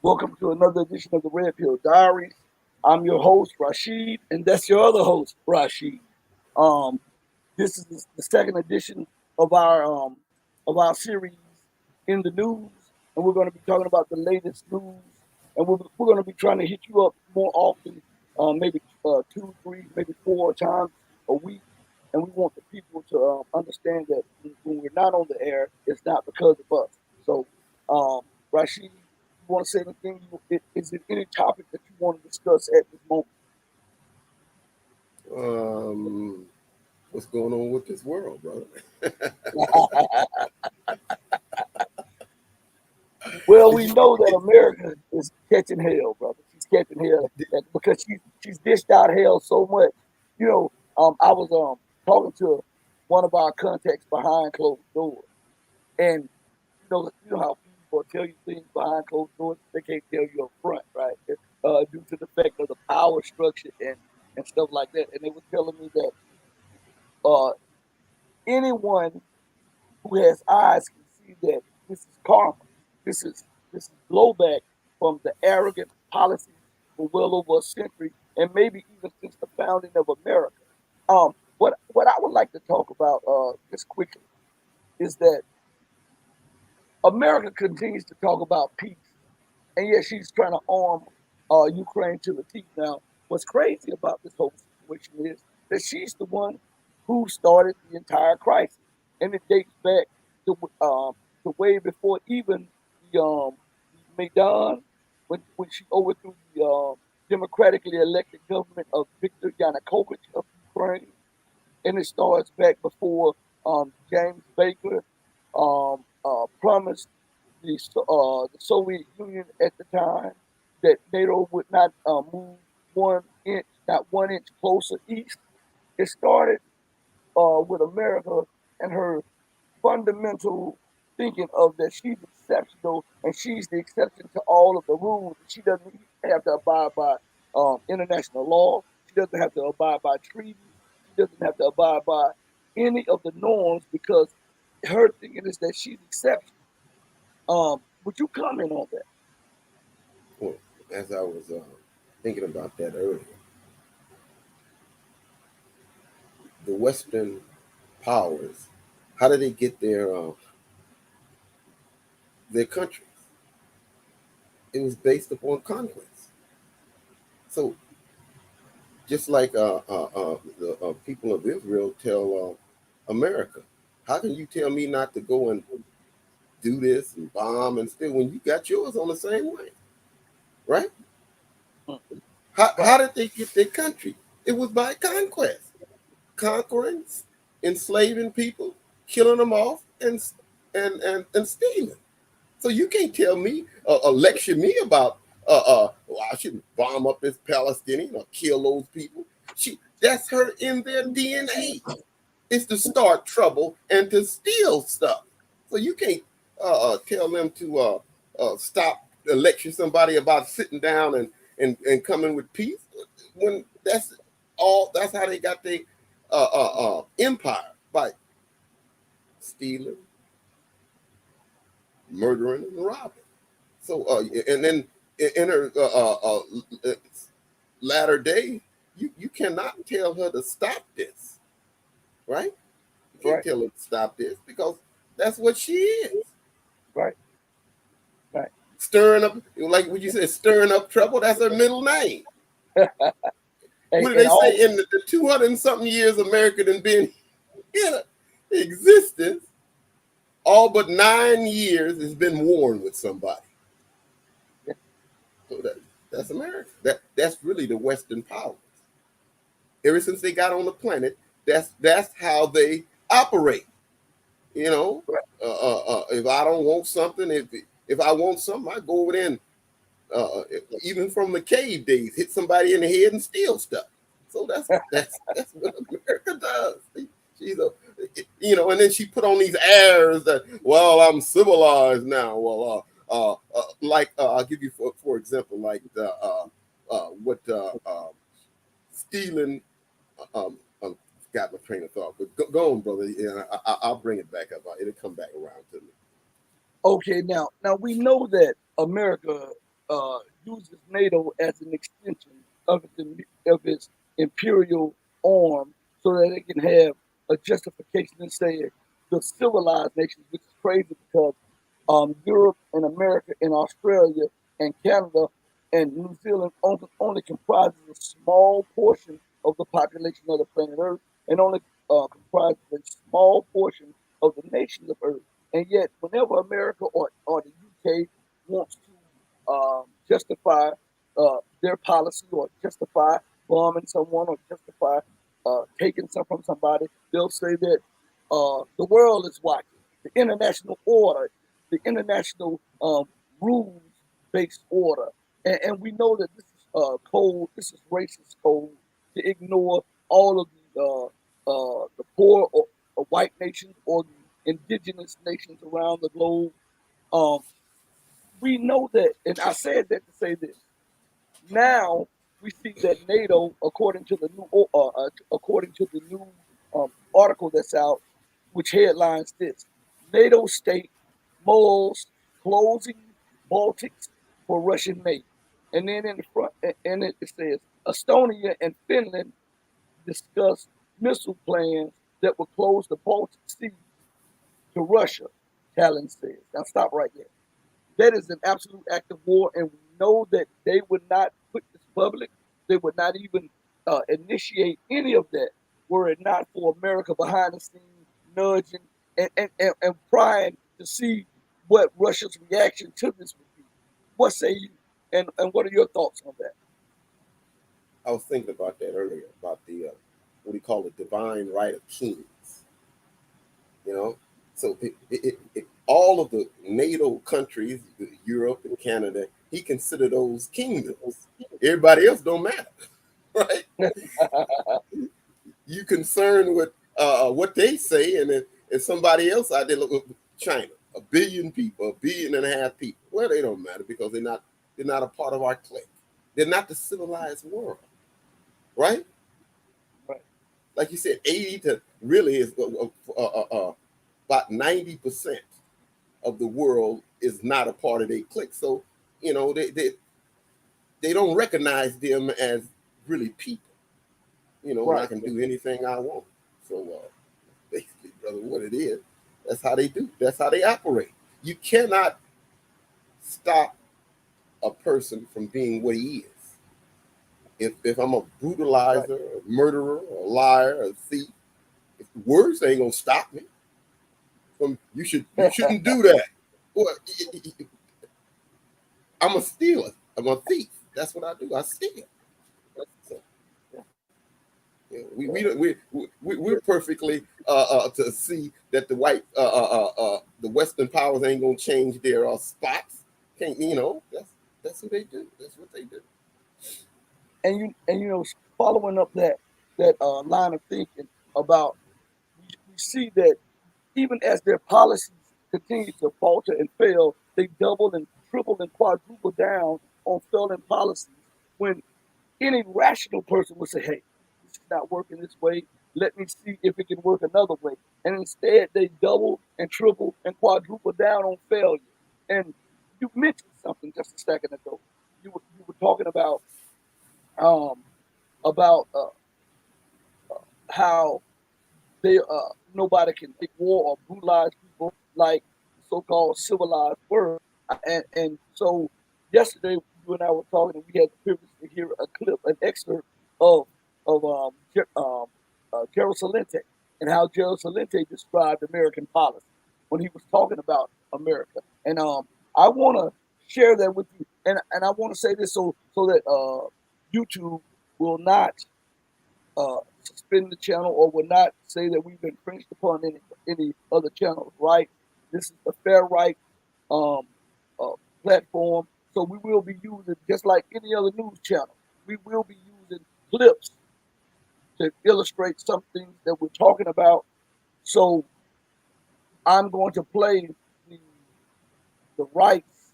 Welcome to another edition of the Red Pill Diaries. I'm your host, Rashid, and that's your other host, Rashid. Um, this is the second edition of our series in the news, and we're going to be talking about the latest news, and we're going to be trying to hit you up more often, maybe two, three, maybe four times a week. And we want the people to understand that when we're not on the air, it's not because of us. So, Rashid, you want to say anything? Is there any topic that you want to discuss at this moment? Um, what's going on with this world, brother? Well, Did we you? know that Did, America is catching hell, brother. She's catching hell did, because she's dished out hell so much. You know, I was talking to one of our contacts behind closed doors, and you know how people tell you things behind closed doors they can't tell you up front, right? Due to the fact of the power structure and stuff like that. And they were telling me that uh, anyone who has eyes can see that this is karma. This is blowback from the arrogant policies for well over a century, and maybe even since the founding of America. What I would like to talk about just quickly is that America continues to talk about peace, and yet she's trying to arm Ukraine to the teeth. Now, what's crazy about this whole situation is that she's the one who started the entire crisis, and it dates back to way before even the Maidan, when she overthrew the democratically elected government of Viktor Yanukovych of Ukraine, and it starts back before James Baker promised the Soviet Union at the time that NATO would not move 1 inch, not 1 inch closer east. It started with America and her fundamental thinking of that she's exceptional and she's the exception to all of the rules. She doesn't have to abide by international law. She doesn't have to abide by treaties. She doesn't have to abide by any of the norms because her thinking is that she's exceptional. Would you comment on that? well, as I was thinking about that earlier, the Western powers, how did they get their countries? It was based upon conquest. So just like the people of Israel tell America, how can you tell me not to go and do this and bomb and steal when you got yours on the same way, right? Mm, How right, did they get their country? It was by conquest, conquering, enslaving people, killing them off, and stealing. So you can't tell me, lecture me about, well, I shouldn't bomb up this Palestinian or kill those people. That's her in their DNA. It's to start trouble and to steal stuff. So you can't tell them to stop lecture somebody about sitting down and coming with peace when that's how they got their empire, by stealing, murdering, and robbing. So and then in her latter day, you cannot tell her to stop this, right? You can't right, tell her to stop this because that's what she is. right, right. Stirring up, like what you said, stirring up trouble. That's her middle name. and, What do and they all say in the 200 and something years America done been in existence? All but 9 years has been warring with somebody. So that's America. That's really the Western powers. Ever since they got on the planet, that's how they operate. You know, right, if I don't want something, if I want something, I go over there and even from the cave days, hit somebody in the head and steal stuff. So that's what America does. She's a, and then she put on these airs that, well, I'm civilized now. Well, like I'll give you for example, like the what stealing. Got my train of thought, but go on, brother. Yeah, I'll bring it back up. It'll come back around to me. okay. Now we know that America. uses NATO as an extension of its imperial arm so that it can have a justification and say the civilized nations, which is crazy because Europe and America and Australia and Canada and New Zealand only comprises a small portion of the population of the planet Earth and only comprises a small portion of the nations of Earth. And yet, whenever America or the UK wants to justify their policy or justify bombing someone or justify taking something from somebody, they'll say that the world is watching, the international order, the international rules-based order, and we know that this is code, this is racist code to ignore all of the poor or white nations or the indigenous nations around the globe. Um, we know that, and I said that to say this. Now we see that NATO, according to the new article that's out, which headlines this: NATO state mulls closing Baltics for Russian Navy, and then in the front, and it says Estonia and Finland discuss missile plans that will close the Baltic Sea to Russia. Talon says. Now stop right there. That is an absolute act of war, and we know that they would not put this public. They would not even initiate any of that were it not for America behind the scenes nudging and prying to see what Russia's reaction to this would be. What say you? And what are your thoughts on that? I was thinking about that earlier about the what do you call it, divine right of kings. You know, so all of the NATO countries, Europe and Canada, he considered those kingdoms. Everybody else don't matter, right? You concerned with what they say, and then and somebody else out there, look at China, 1 billion people, 1.5 billion people. Well, they don't matter because they're not a part of our clique. They're not the civilized world, right? Right. Like you said, 80 to really is about 90% of the world is not a part of their clique. So, you know, they don't recognize them as really people, you know, and I Right. can do anything I want. So basically, brother, what it is, that's how they do. That's how they operate. You cannot stop a person from being what he is. If I'm a Right. brutalizer, a murderer, a liar, a thief, if words ain't gonna stop me from you shouldn't do that. Well, I'm a stealer. I'm a thief. That's what I do. I steal. So, yeah, Yeah. we're perfectly to see that the Western powers ain't gonna change their spots. Can't that's who they do. That's what they do. And following up that line of thinking about we see that even as their policies continue to falter and fail, they double and triple and quadruple down on failing policies when any rational person would say, hey, this is not working this way. Let me see if it can work another way. And instead, they double and triple and quadruple down on failure. And you mentioned something just a second ago. You were talking um, about how they nobody can make war or brutalize people like the so-called civilized world. And so yesterday you and I were talking, and we had the privilege to hear a clip, an excerpt of Gerald Salente and how Gerald Salente described American policy when he was talking about America. And I want to share that with you, and I want to say this so that YouTube will not suspend the channel or will not say that we've infringed upon any other channels, right? This is a fair right um, uh, platform, so we will be using just like any other news channel. We will be using clips to illustrate some things that we're talking about. So I'm going to play the the rights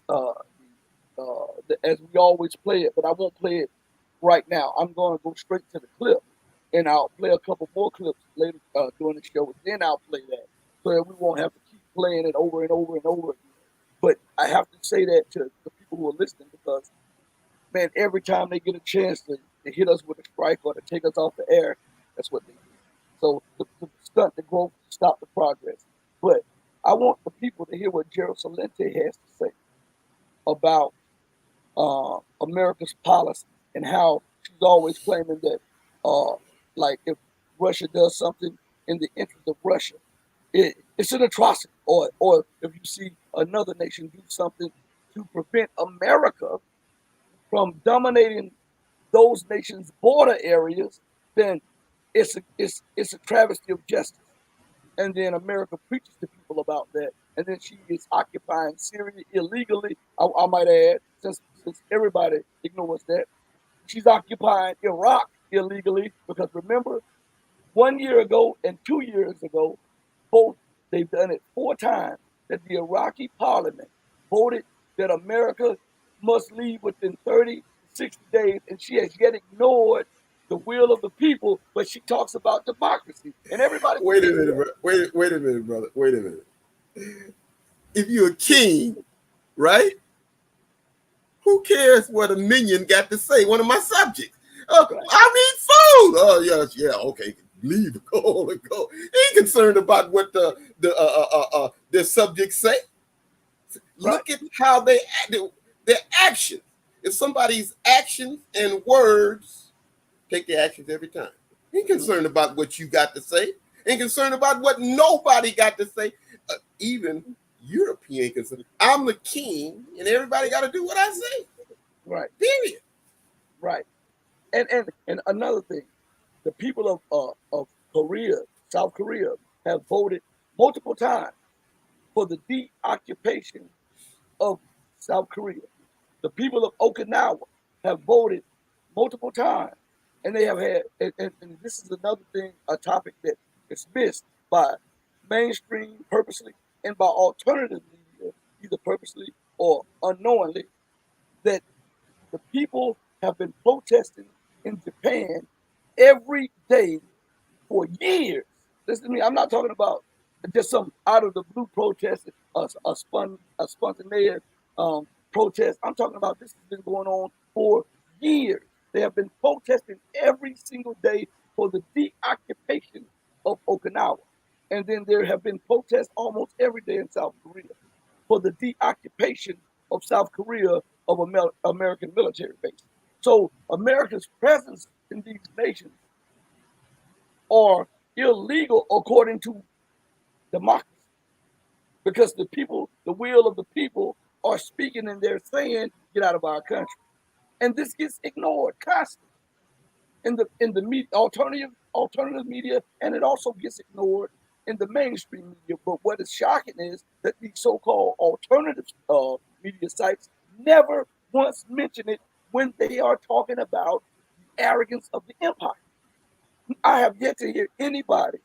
as we always play it, but I won't play it right now. I'm going to go straight to the clip, and I'll play a couple more clips later during the show. And then I'll play that so that we won't have to keep playing it over and over and over again. But I have to say that to the people people who are listening because, man, every time they get a chance to hit us with a strike or to take us off the air, that's what they do. So to stunt the growth, stop the progress. But I want the people to hear what Gerald Salente has to say about America's policy and how she's always claiming that, like, if Russia does something in the interest of Russia, it's an atrocity. Or if you see another nation do something to prevent America from dominating those nations' border areas, then it's a travesty of justice. And then America preaches to people about that. And then she is occupying Syria illegally. I might add, since everybody ignores that, she's occupying Iraq illegally because remember, 1 year ago and 2 years ago, both they've done it 4 times that the Iraqi parliament voted that America must leave within 30 to 60 days, and she has yet ignored the will of the people, but she talks about democracy. And everybody Wait a minute, bro. Wait a minute, brother. Wait a minute. If you're a king, right? Who cares what a minion got to say? One of my subjects. right, I need food. Oh yes, yeah, okay. Leave, go, go. He ain't concerned about what their subjects say. right, Look at how they act, their actions. If somebody's actions and words take their actions every time, he ain't concerned about what you got to say. He ain't concerned about what nobody got to say. Even European concerned. I'm the king, and everybody got to do what I say. right, Period. right. And another thing, the people of Korea, South Korea, have voted multiple times for the deoccupation of South Korea. The people of Okinawa have voted multiple times, and they have had. And this is another thing, a topic that is missed by mainstream purposely and by alternative media, either purposely or unknowingly, that the people have been protesting in Japan every day for years. Listen to me. I'm not talking about just some out of the blue protest, a spontaneous protest. I'm talking about this has been going on for years. They have been protesting every single day for the deoccupation of Okinawa. And then there have been protests almost every day in South Korea for the deoccupation of South Korea of American military base. So America's presence in these nations are illegal according to democracy because the people, the will of the people, are speaking and they're saying, "Get out of our country," and this gets ignored constantly in the alternative media, and it also gets ignored in the mainstream media. But what is shocking is that these so-called alternative media sites never once mention it when they are talking about the arrogance of the empire. I have yet to hear anybody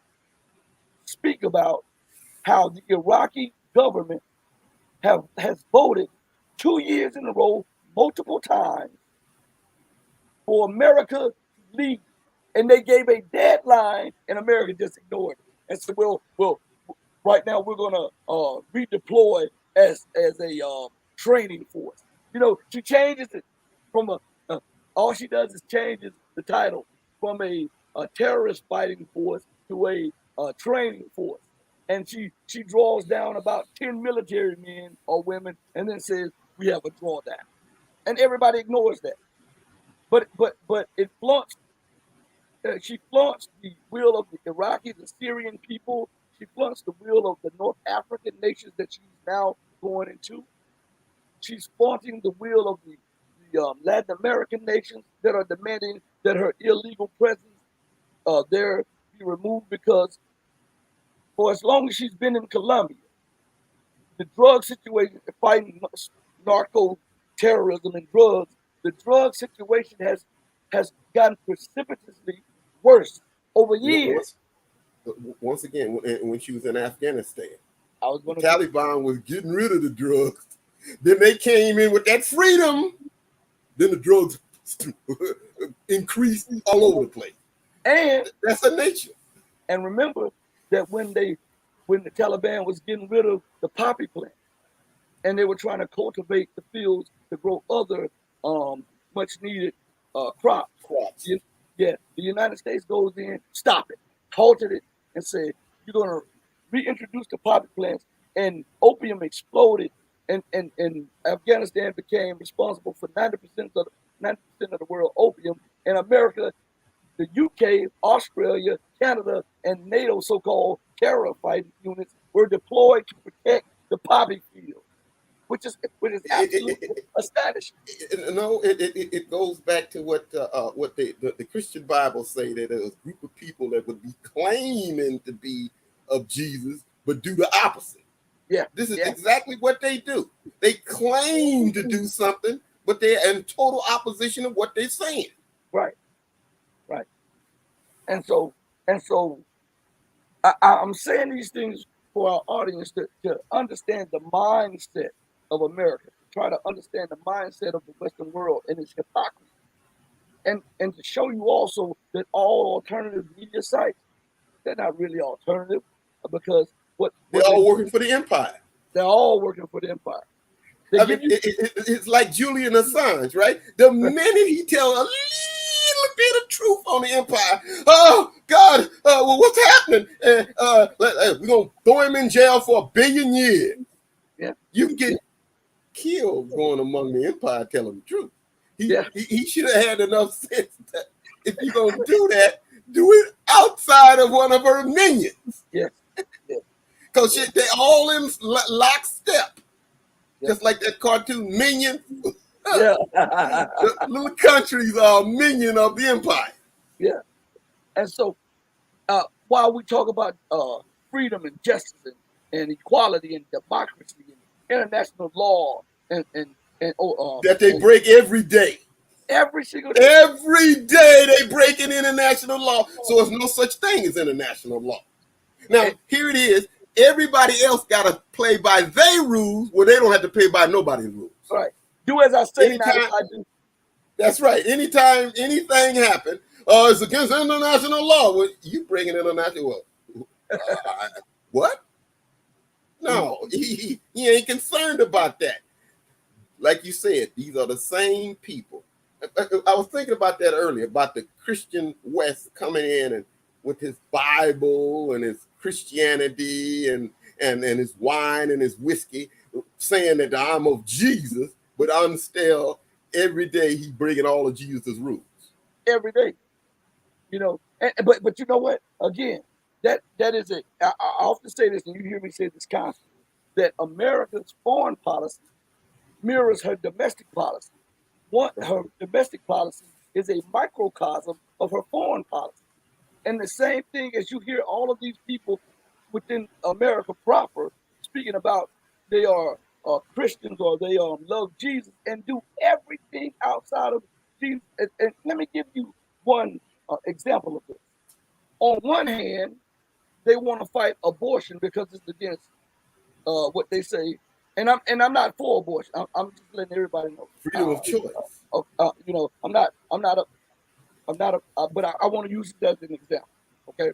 speak about how the Iraqi government has voted 2 years in a row, multiple times, for America to leave. And they gave a deadline, and America just ignored it and said, "Well, right now we're gonna redeploy as a training force." You know, she changes it from all she does is changes the title from a terrorist fighting force to a training force, and she draws down about 10 military men or women, and then says we have a drawdown, and everybody ignores that. But it flaunts she flaunts the will of the Iraqi, the Syrian people. She flaunts the will of the North African nations that she's now going into. She's flaunting the will of the Latin American nations that are demanding that her illegal presence there be removed because for as long as she's been in Colombia, the drug situation, fighting narco terrorism and drugs, the drug situation has gotten precipitously worse over years. Once, once again, when she was in Afghanistan, I was the going to get Taliban was getting rid of the drugs. Then they came in with that freedom. Then the drugs increased all over the place. and That's a nature. and remember that when the Taliban was getting rid of the poppy plant and they were trying to cultivate the fields to grow other much needed crops. Crops. Yeah, the United States goes in, stop it, halted it, and said, you're going to reintroduce the poppy plants. And opium exploded, and Afghanistan became responsible for 90% of 90% of the world opium. And America, the UK, Australia, Canada, and NATO so-called terror fighting units were deployed to protect the poppy field, which is absolutely astonishing. It goes back to what the Christian Bible say, that there's a group of people that would be claiming to be of Jesus, but do the opposite. Yeah, This is yeah, exactly what they do. They claim to do something, but they're in total opposition of what they're saying. right, right. And so I'm saying these things for our audience to understand the mindset of America, to try to understand the mindset of the Western world and its hypocrisy, and to show you also that all alternative media sites, they're not really alternative, because what They're what they all do, working for the empire. they're all working for the empire. They I mean, give you it's like Julian Assange, right? The right, minute he tells a little bit of truth on the empire, oh God, well, what's happening? We're gonna throw him in jail for 1 billion years. yeah, You can get killed going among the empire telling the truth. yeah, He should have had enough sense that if you're gonna do that, do it outside of one of her minions, yes, yeah, because yeah, they all in lockstep, yeah, just like that cartoon Minions. yeah, The little countries are a minion of the empire. yeah. And so while we talk about freedom and justice and equality and democracy and international law and That they break every day. every single day, Every day they break an international law. So there's no such thing as international law. Now, eh, here it is. Everybody else got to play by their rules where they don't have to play by nobody's rules. right? Do as I say, not as Anytime, I do. that's right. Anytime anything happens, it's against international law. Well, you bring an international law. What? Mm, No, he ain't concerned about that. Like you said, these are the same people. I was thinking about that earlier, about the Christian West coming in and with his Bible and his Christianity and his wine and his whiskey, saying that I'm of Jesus, but I'm still every day he bringing all of Jesus' rules. every day, but you know what? Again, that is it. I often say this, and you hear me say this constantly, that America's foreign policy mirrors her domestic policy. Her domestic policy is a microcosm of her foreign policy. And the same thing as you hear all of these people within America proper speaking about they are Christians or they love Jesus and do everything outside of Jesus. And let me give you one example of this. On one hand, they want to fight abortion because it's against what they say, and I'm not for abortion. I'm just letting everybody know. Freedom of choice. I'm not a, but I want to use it as an example. Okay,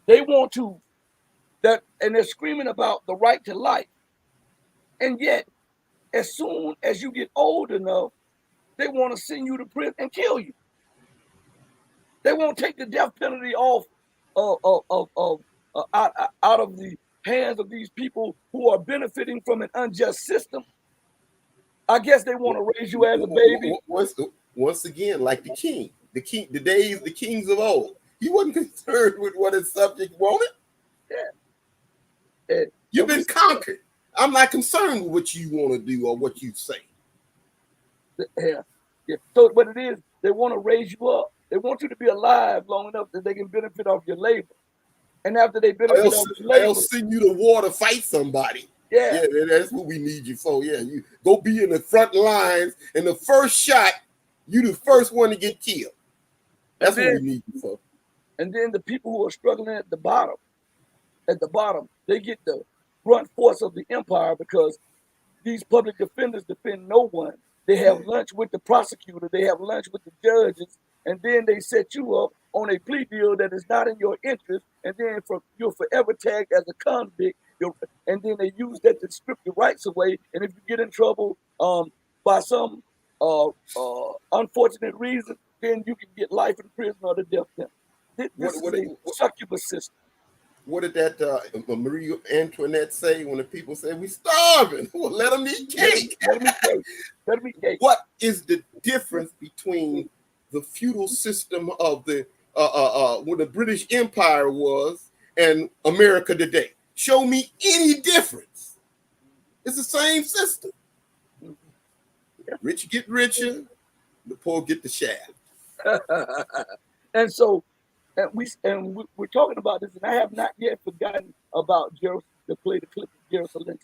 they want to that, and they're screaming about the right to life, and yet, as soon as you get old enough, they want to send you to prison and kill you. They won't take the death penalty off out of the hands of these people who are benefiting from an unjust system. I guess they want to raise you as a baby. Once again, like the days, the kings of old. He wasn't concerned with what his subject wanted. Yeah. And, You've and we, been conquered. I'm not concerned with what you want to do or what you say. yeah, yeah. So what it is, they want to raise you up. They want you to be alive long enough that they can benefit off your labor. And after they benefit off your They'll labor, send you to war to fight somebody. yeah, Yeah, that's what we need you for. Yeah, you go be in the front lines, and the first shot, you the first one to get killed. That's what we need you for. and then the people who are struggling at the bottom, they get the brunt force of the empire because these public defenders defend no one. They have lunch with the prosecutor, they have lunch with the judges, and then they set you up on a plea deal that is not in your interest, and then you're forever tagged as a convict. And then they use that to strip your rights away. And if you get in trouble, by some unfortunate reason, then you can get life in prison or the death penalty. This is a succubus system. What did that Marie Antoinette say when the people say we starving? Well, let them eat cake. Let me tell you. Let me tell you. What is the difference between the feudal system of the when the British Empire was and America today? Show me any difference. It's the same system. Rich get richer, the poor get the shaft. And so, we're talking about this, and I have not yet forgotten about to play the clip of Jerusalem.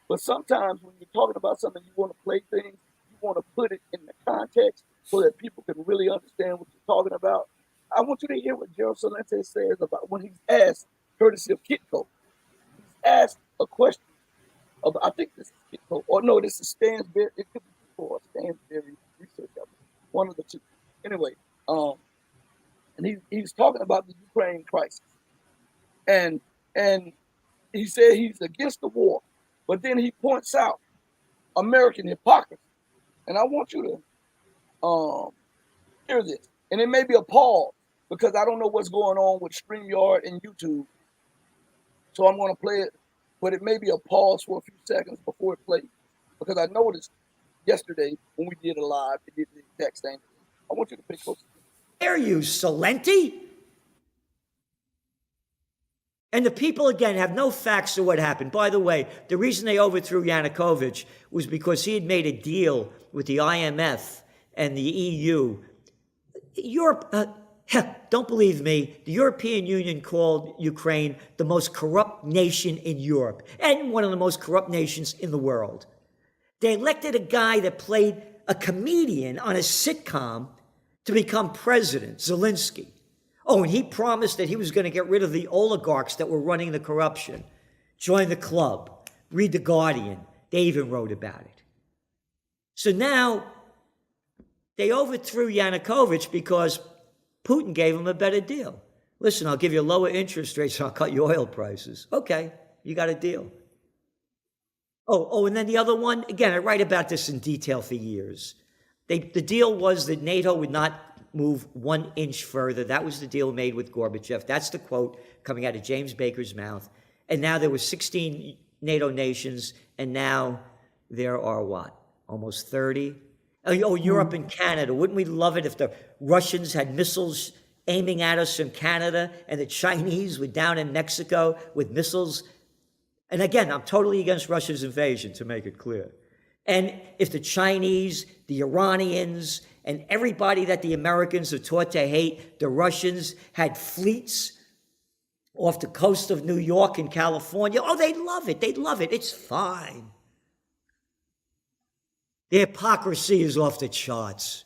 But sometimes when you're talking about something, you want to play things, you want to put it in the context so that people can really understand what you're talking about. I want you to hear what Jerusalem says about when he's asked, courtesy of Kitco, he's asked a question about, I think this is Kitco, or no, this is Stansberry, it could be Kitco or Stansberry Research, one of the two. Anyway, and he's talking about the Ukraine crisis, and he said he's against the war, but then he points out American hypocrisy, and I want you to hear this, and it may be a pause because I don't know what's going on with StreamYard and YouTube, so I'm going to play it, but it may be a pause for a few seconds before it plays because I noticed yesterday when we did a live, it did the exact same thing. I want you to pay close attention. Dare you, Salenti? And the people, again, have no facts of what happened. By the way, the reason they overthrew Yanukovych was because he had made a deal with the IMF and the EU. Europe, don't believe me, the European Union called Ukraine the most corrupt nation in Europe and one of the most corrupt nations in the world. They elected a guy that played a comedian on a sitcom to become president, Zelensky. Oh, and he promised that he was going to get rid of the oligarchs that were running the corruption. Join the club. Read The Guardian. They even wrote about it. So now they overthrew Yanukovych because Putin gave him a better deal. Listen, I'll give you lower interest rates and I'll cut your oil prices. Okay, you got a deal. Oh, and then the other one, again, I write about this in detail for years. The deal was that NATO would not move 1 inch further. That was the deal made with Gorbachev. That's the quote coming out of James Baker's mouth. And now there were 16 NATO nations, and now there are what? Almost 30? Oh, Europe and Canada. Wouldn't we love it if the Russians had missiles aiming at us from Canada and the Chinese were down in Mexico with missiles? And again, I'm totally against Russia's invasion, to make it clear. And if the Chinese, the Iranians, and everybody that the Americans are taught to hate, the Russians, had fleets off the coast of New York and California, oh, they'd love it. They'd love it. It's fine. The hypocrisy is off the charts.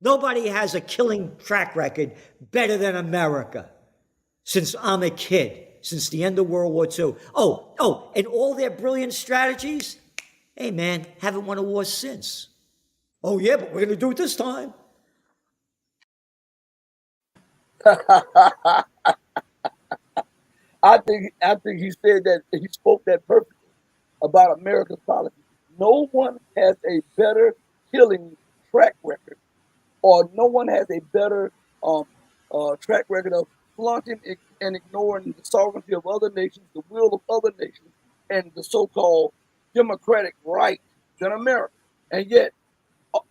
Nobody has a killing track record better than America since I'm a kid, since the end of World War II. Oh, and all their brilliant strategies, hey, man, haven't won a war since. Oh, yeah, but we're going to do it this time. I think he said that, he spoke that perfectly about America's policy. No one has a better killing track record, or no one has a better track record of flaunting and ignoring the sovereignty of other nations, the will of other nations, and the so-called democratic right than America. And yet,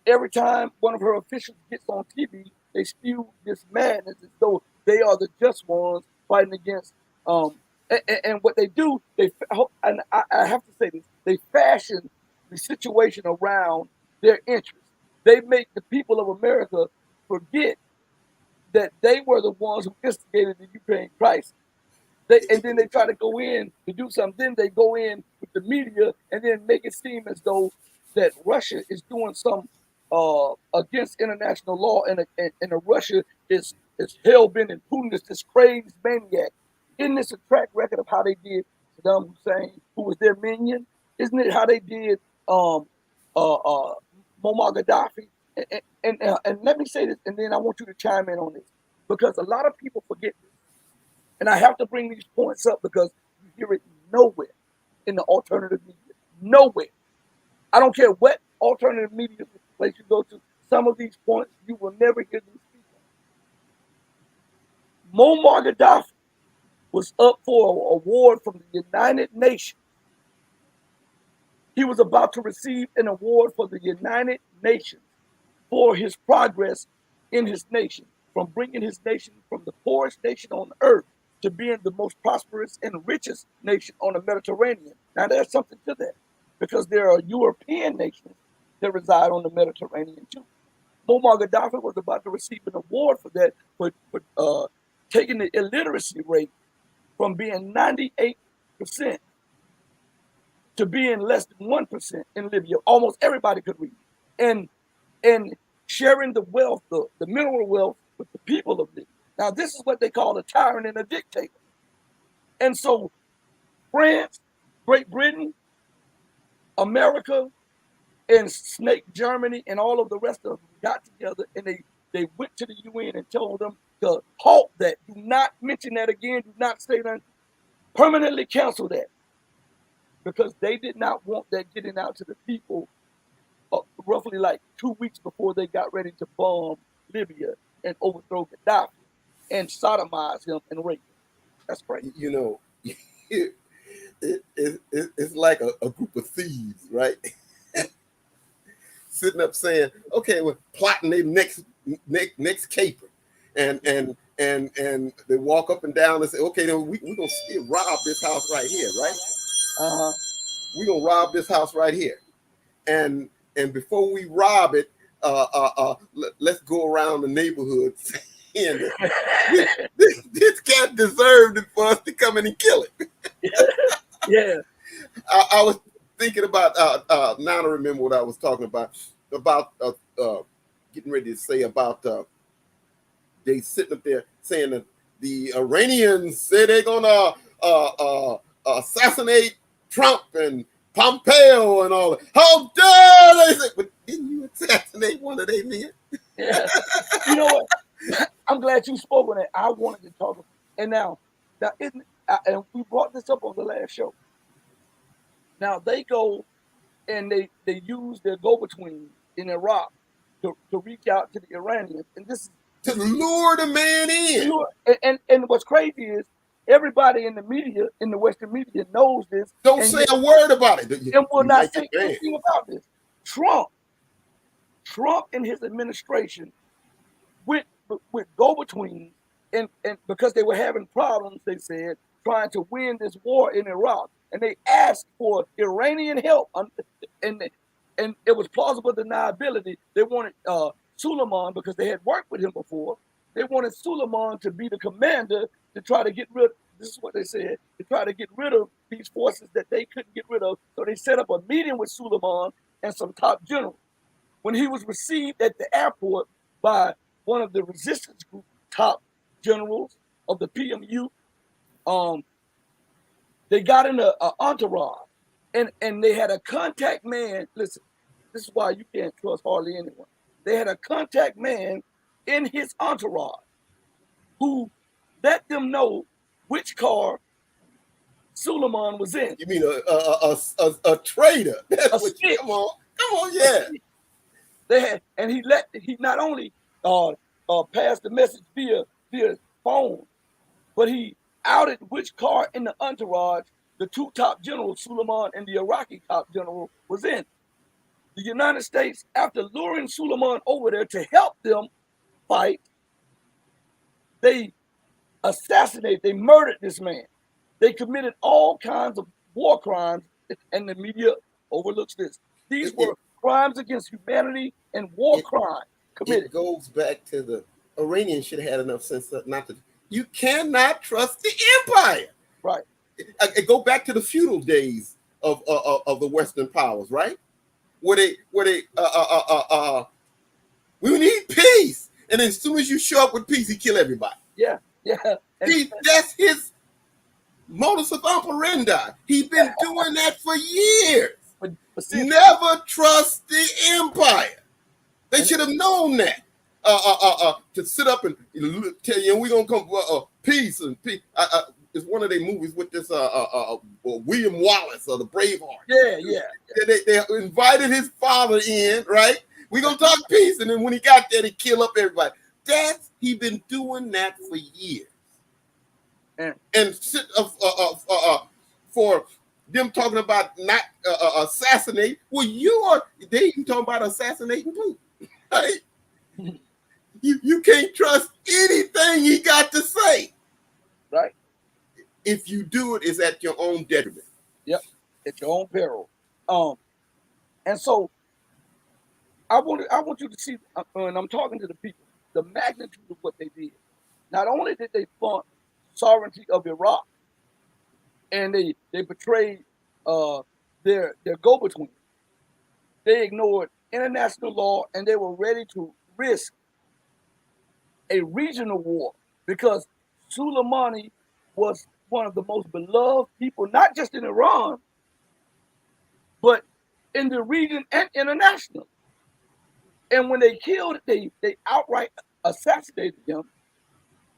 every time one of her officials gets on TV, they spew this madness as though they are the just ones fighting against. And what they do, and I have to say this, they fashion the situation around their interests. They make the people of America forget that they were the ones who instigated the Ukraine crisis. And then they try to go in to do something. Then they go in with the media and then make it seem as though that Russia is doing some against international law, and Russia is hell-bent, and Putin is this crazy maniac. Isn't this a track record of how they did Saddam Hussein, who was their minion? Isn't it how they did Muammar Gaddafi? And let me say this, and then I want you to chime in on this, because a lot of people forget this. And I have to bring these points up because you hear it nowhere in the alternative media. Nowhere. I don't care what alternative media place you go to, some of these points you will never hear them speak on. Muammar Gaddafi was up for an award from the United Nations. He was about to receive an award for the United Nations for his progress in his nation, from bringing his nation from the poorest nation on earth to being the most prosperous and richest nation on the Mediterranean. Now, there's something to that because there are European nations that reside on the Mediterranean too. Muammar Gaddafi was about to receive an award for that, for taking the illiteracy rate from being 98% to being less than 1% in Libya. Almost everybody could read. And sharing the wealth, the mineral wealth with the people of Libya. Now, this is what they call a tyrant and a dictator. And so France, Great Britain, America, and Snake Germany, and all of the rest of them got together and they went to the UN and told them to halt that. Do not mention that again. Do not say that. Permanently cancel that. Because they did not want that getting out to the people roughly like 2 weeks before they got ready to bomb Libya and overthrow Gaddafi and sodomize him and rape him. That's crazy. You know, it's like a group of thieves, right? Sitting up saying, okay, we're plotting their next caper. And they walk up and down and say, okay, then we're going to rob this house right here, right? Uh-huh. We're going to rob this house right here. And before we rob it, let's go around the neighborhood saying this cat deserved it for us to come in and kill it. Yeah. I was thinking about, now I remember what I was talking about getting ready to say about they sitting up there saying that the Iranians say they're going to assassinate Trump and Pompeo and all that. How dare they say, but didn't you assassinate one of their men? Yeah. You know what? I'm glad you spoke on it. I wanted to talk. And now and we brought this up on the last show. Now they go and they use their go-between in Iraq to reach out to the Iranians. And this is to lure the man in. And what's crazy is everybody in the media, in the Western media, knows this. Don't say a word about it. And will not say anything about this. Trump and his administration went with go-betweens and because they were having problems, they said, trying to win this war in Iraq. And they asked for Iranian help. And it was plausible deniability. They wanted Suleiman, because they had worked with him before, they wanted Suleiman to be the commander to try to get rid, this is what they said, to try to get rid of these forces that they couldn't get rid of. So they set up a meeting with Suleiman and some top generals. When he was received at the airport by one of the resistance group top generals of the PMU, they got in an entourage, and they had a contact man. Listen, this is why you can't trust hardly anyone. They had a contact man in his entourage who let them know which car Suleiman was in. You mean a traitor? That's what you, come on, yeah. They had, and he not only passed the message via phone, but he outed which car in the entourage the two top generals, Suleiman and the Iraqi top general, was in. The United States, after luring Suleiman over there to help them fight, they they murdered this man. They committed all kinds of war crimes, and the media overlooks this. These were crimes against humanity and war crimes committed. It goes back to the Iranians should have had enough sense not to. You cannot trust the empire. Right. It go back to the feudal days of the Western powers, right? Where they we need peace, and as soon as you show up with peace, he kill everybody. Yeah. That's his modus operandi. He's been doing that for years. But never trust the empire. They should have known that. To sit up and tell you, we're gonna come peace and peace. It's one one of their movies with this William Wallace or the Braveheart. Yeah. They invited his father in, right? We're gonna talk peace, and then when he got there, they kill up everybody. He been doing that for years, And for them talking about not assassinate. Well, they even talking about assassinating too, right? You can't trust anything he got to say. right. If you do it, it's at your own detriment. Yep. At your own peril. And so I want you to see, and I'm talking to the people, the magnitude of what they did. Not only did they fund sovereignty of Iraq, and they betrayed their go-between, they ignored international law, and they were ready to risk a regional war because Soleimani was one of the most beloved people, not just in Iran, but in the region and internationally. And when they killed, they outright assassinated him.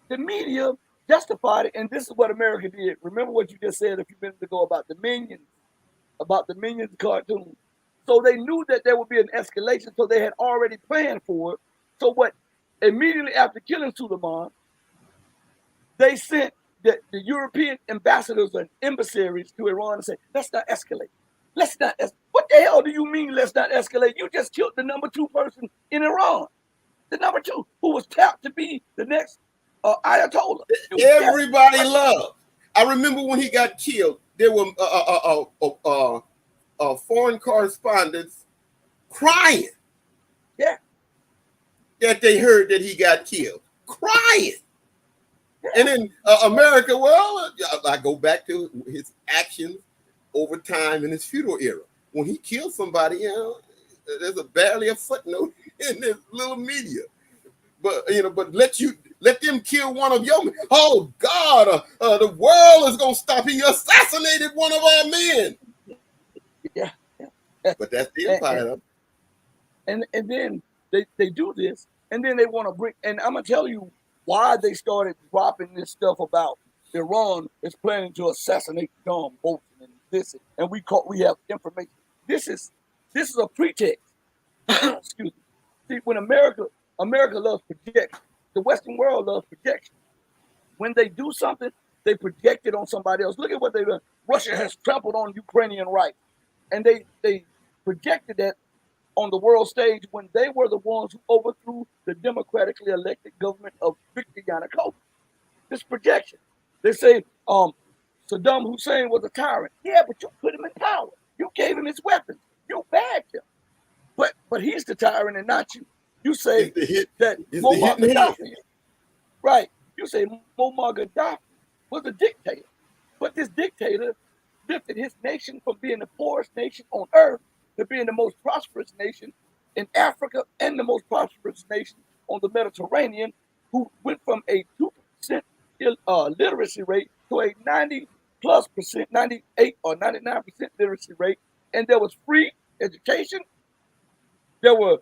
The media justified it, and this is what America did. Remember what you just said a few minutes ago about the Minions cartoon. So they knew that there would be an escalation, so they had already planned for it. So what? Immediately after killing Suleiman, they sent the European ambassadors and emissaries to Iran and said, let's not escalate. Let's not. What the hell do you mean, let's not escalate? You just killed the number 2 person in Iran, the number 2, who was tapped to be the next Ayatollah. Everybody loved. I remember when he got killed, there were foreign correspondents crying. Yeah. That they heard that he got killed. Crying. Yeah. And in America, well, I go back to his actions over time in his feudal era. When he killed somebody, there's barely a footnote in this little media. But but let them kill one of your men. Oh God, the world is gonna stop. He assassinated one of our men. Yeah. But that's the empire. And then they do this, and then they want to bring. And I'm gonna tell you why they started dropping this stuff about Iran is planning to assassinate John Bolton and this, and we have information. This is a pretext. Excuse me. See, when America loves projection, the Western world loves projection. When they do something, they project it on somebody else. Look at what they've done. Russia has trampled on Ukrainian rights, and they projected that on the world stage when they were the ones who overthrew the democratically elected government of Viktor Yanukovych. This projection. They say Saddam Hussein was a tyrant. Yeah, but you put him in power. You gave him his weapons. You bagged him. But he's the tyrant and not you. You say that Muammar Gaddafi, right? You say Muammar Gaddafi was a dictator, but this dictator lifted his nation from being the poorest nation on earth to being the most prosperous nation in Africa and the most prosperous nation on the Mediterranean, who went from a 2% literacy rate to a 90+%, 98 or 99% literacy rate, and there was free education. There were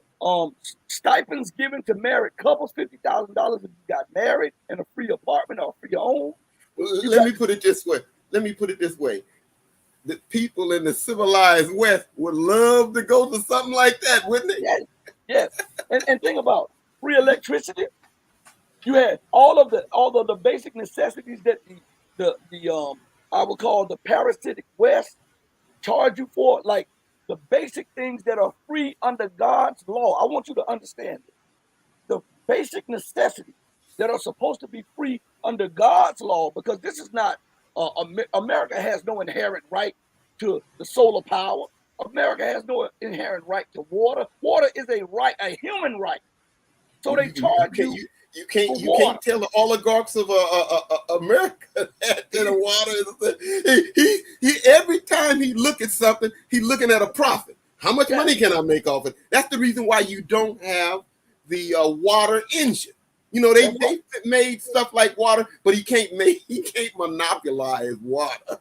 stipends given to married couples, $50,000 if you got married, and a free apartment or a free home. Let me put it this way. The people in the civilized West would love to go to something like that, wouldn't they? Yes. And think about free electricity. You had all of the basic necessities that the I would call the parasitic West charge you for, like the basic things that are free under God's law. I want you to understand this. The basic necessities that are supposed to be free under God's law, because this is not America has no inherent right to the solar power. America has no inherent right to water. Water is a right, a human right. So they charge you. You can't tell the oligarchs of America that the water is. He every time he look at something, he's looking at a profit. How much money can I make off it? That's the reason why you don't have the water engine. They made stuff like water, but he can't monopolize water.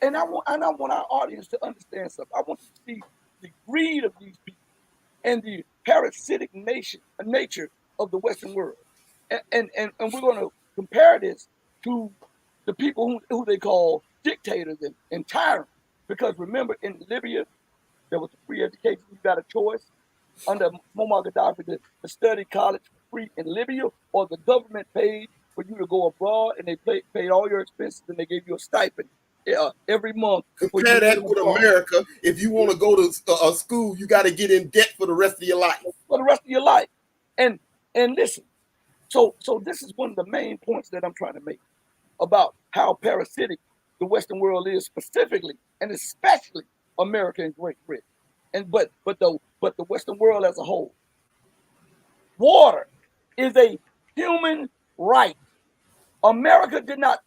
and I want our audience to understand something. I want you to see the greed of these people and the parasitic nature of the Western world. And we're going to compare this to the people who they call dictators and tyrants. Because remember, in Libya, there was a free education. You got a choice under Muammar Gaddafi to study college for free in Libya, or the government paid for you to go abroad, and they paid all your expenses, and they gave you a stipend every month for you Compare to that live with abroad America. If you want to go to a school, you got to get in debt for the rest of your life. for the rest of your life. And listen, so this is one of the main points that I'm trying to make about how parasitic the Western world is, specifically and especially America and Great Britain, and but the Western world as a whole. Water is a human right. America did not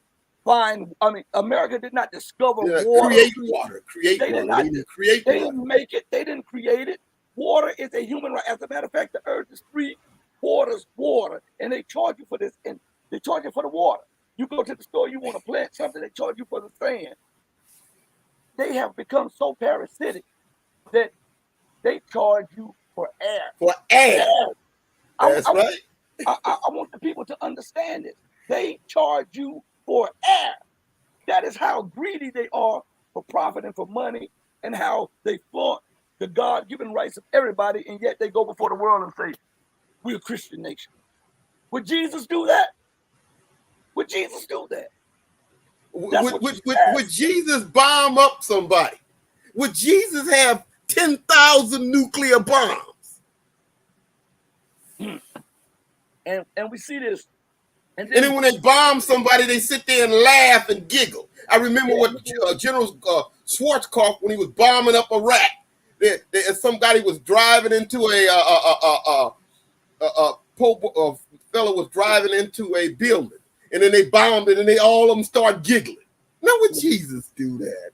America did not discover Yeah, water. create water. Create They did water. not. They didn't create They water. didn't make it. They didn't create it. Water is a human right. As a matter of fact, the earth is three quarters water, and they charge you for this, and they charge you for the water. You go to the store, you want to plant something, they charge you for the sand. They have become so parasitic that they charge you for air. For air. Air. That's I, right. I want the people to understand this. They charge you for air. That is how greedy they are for profit and for money, and how they flaunt the God-given rights of everybody, and yet they go before the world and say, we're a Christian nation. Would Jesus do that? Would Jesus do that? That's what you Would ask. Jesus bomb up somebody? Would Jesus have 10,000 nuclear bombs? And we see this. And And then then, when they bomb somebody, they sit there and laugh and giggle. I remember what General Schwarzkopf, when he was bombing up Iraq, somebody was driving into a fellow was driving into a building, and then they bombed it, and they all of them start giggling. Now would Jesus do that?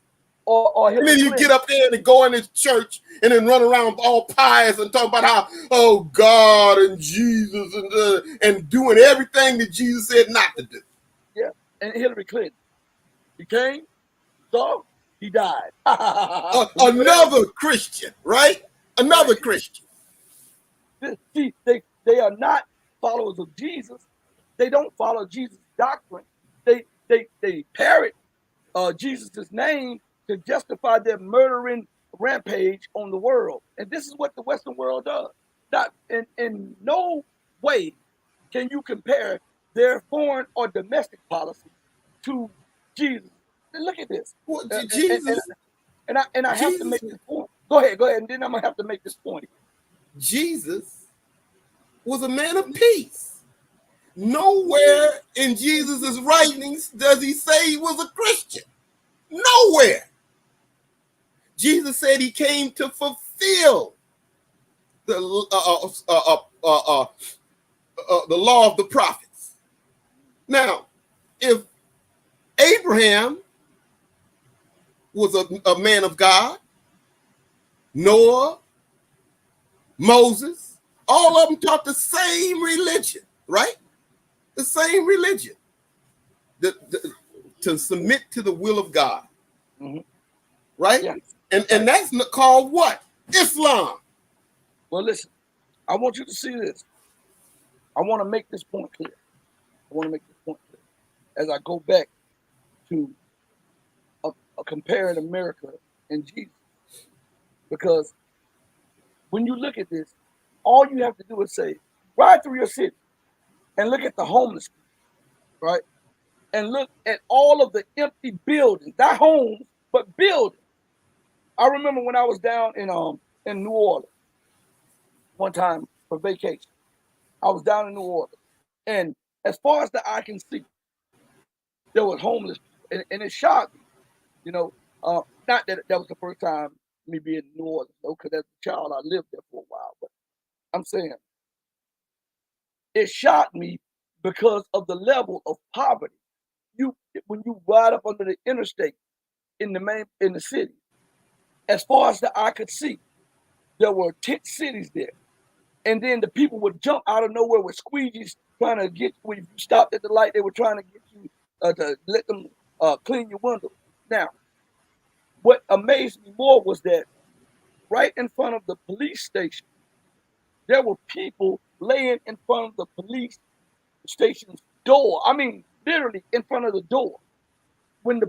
or And then you get up there and go in this church and then run around all pious and talk about how, oh, God and Jesus and doing everything that Jesus said not to do. Yeah, and Hillary Clinton. He came, saw, he died. Another Christian, right? Another Right. Christian. See, they are not followers of Jesus. They don't follow Jesus' doctrine. They parrot Jesus' name to justify their murdering rampage on the world. And this is what the Western world does. Not in no way can you compare their foreign or domestic policy to Jesus. And look at this. Well, Uh, and, and, Jesus, and I have to Jesus, make this point. Go ahead, and then I'm gonna have to make this point. Jesus was a man of peace. Nowhere in Jesus' writings does he say he was a Christian. Nowhere. Jesus said he came to fulfill the law of the prophets. Now, if Abraham was a man of God, Noah, Moses, all of them taught the same religion, right? The same religion. To submit to the will of God, right? Yeah. And that's called what? Islam. Well, listen, I want you to see this. I want to make this point clear. As I go back to comparing America and Jesus. Because when you look at this, all you have to do is say, ride through your city and look at the homeless people, right? And look at all of the empty buildings, not homes, but buildings. I remember when I was down in New Orleans one time for vacation. I was down in New Orleans, and as far as the eye can see, there was homeless people, and it shocked me. You know, not that that was the first time me being in New Orleans, though, because as a child I lived there for a while. But I'm saying it shocked me because of the level of poverty. When you ride up under the interstate in the city, as far as the eye could see, there were tent cities there. And then the people would jump out of nowhere with squeegees trying to get you. If you stopped at the light, they were trying to get you to let them clean your window. Now, what amazed me more was that right in front of the police station, there were people laying in front of the police station's door. I mean, literally in front of the door. when the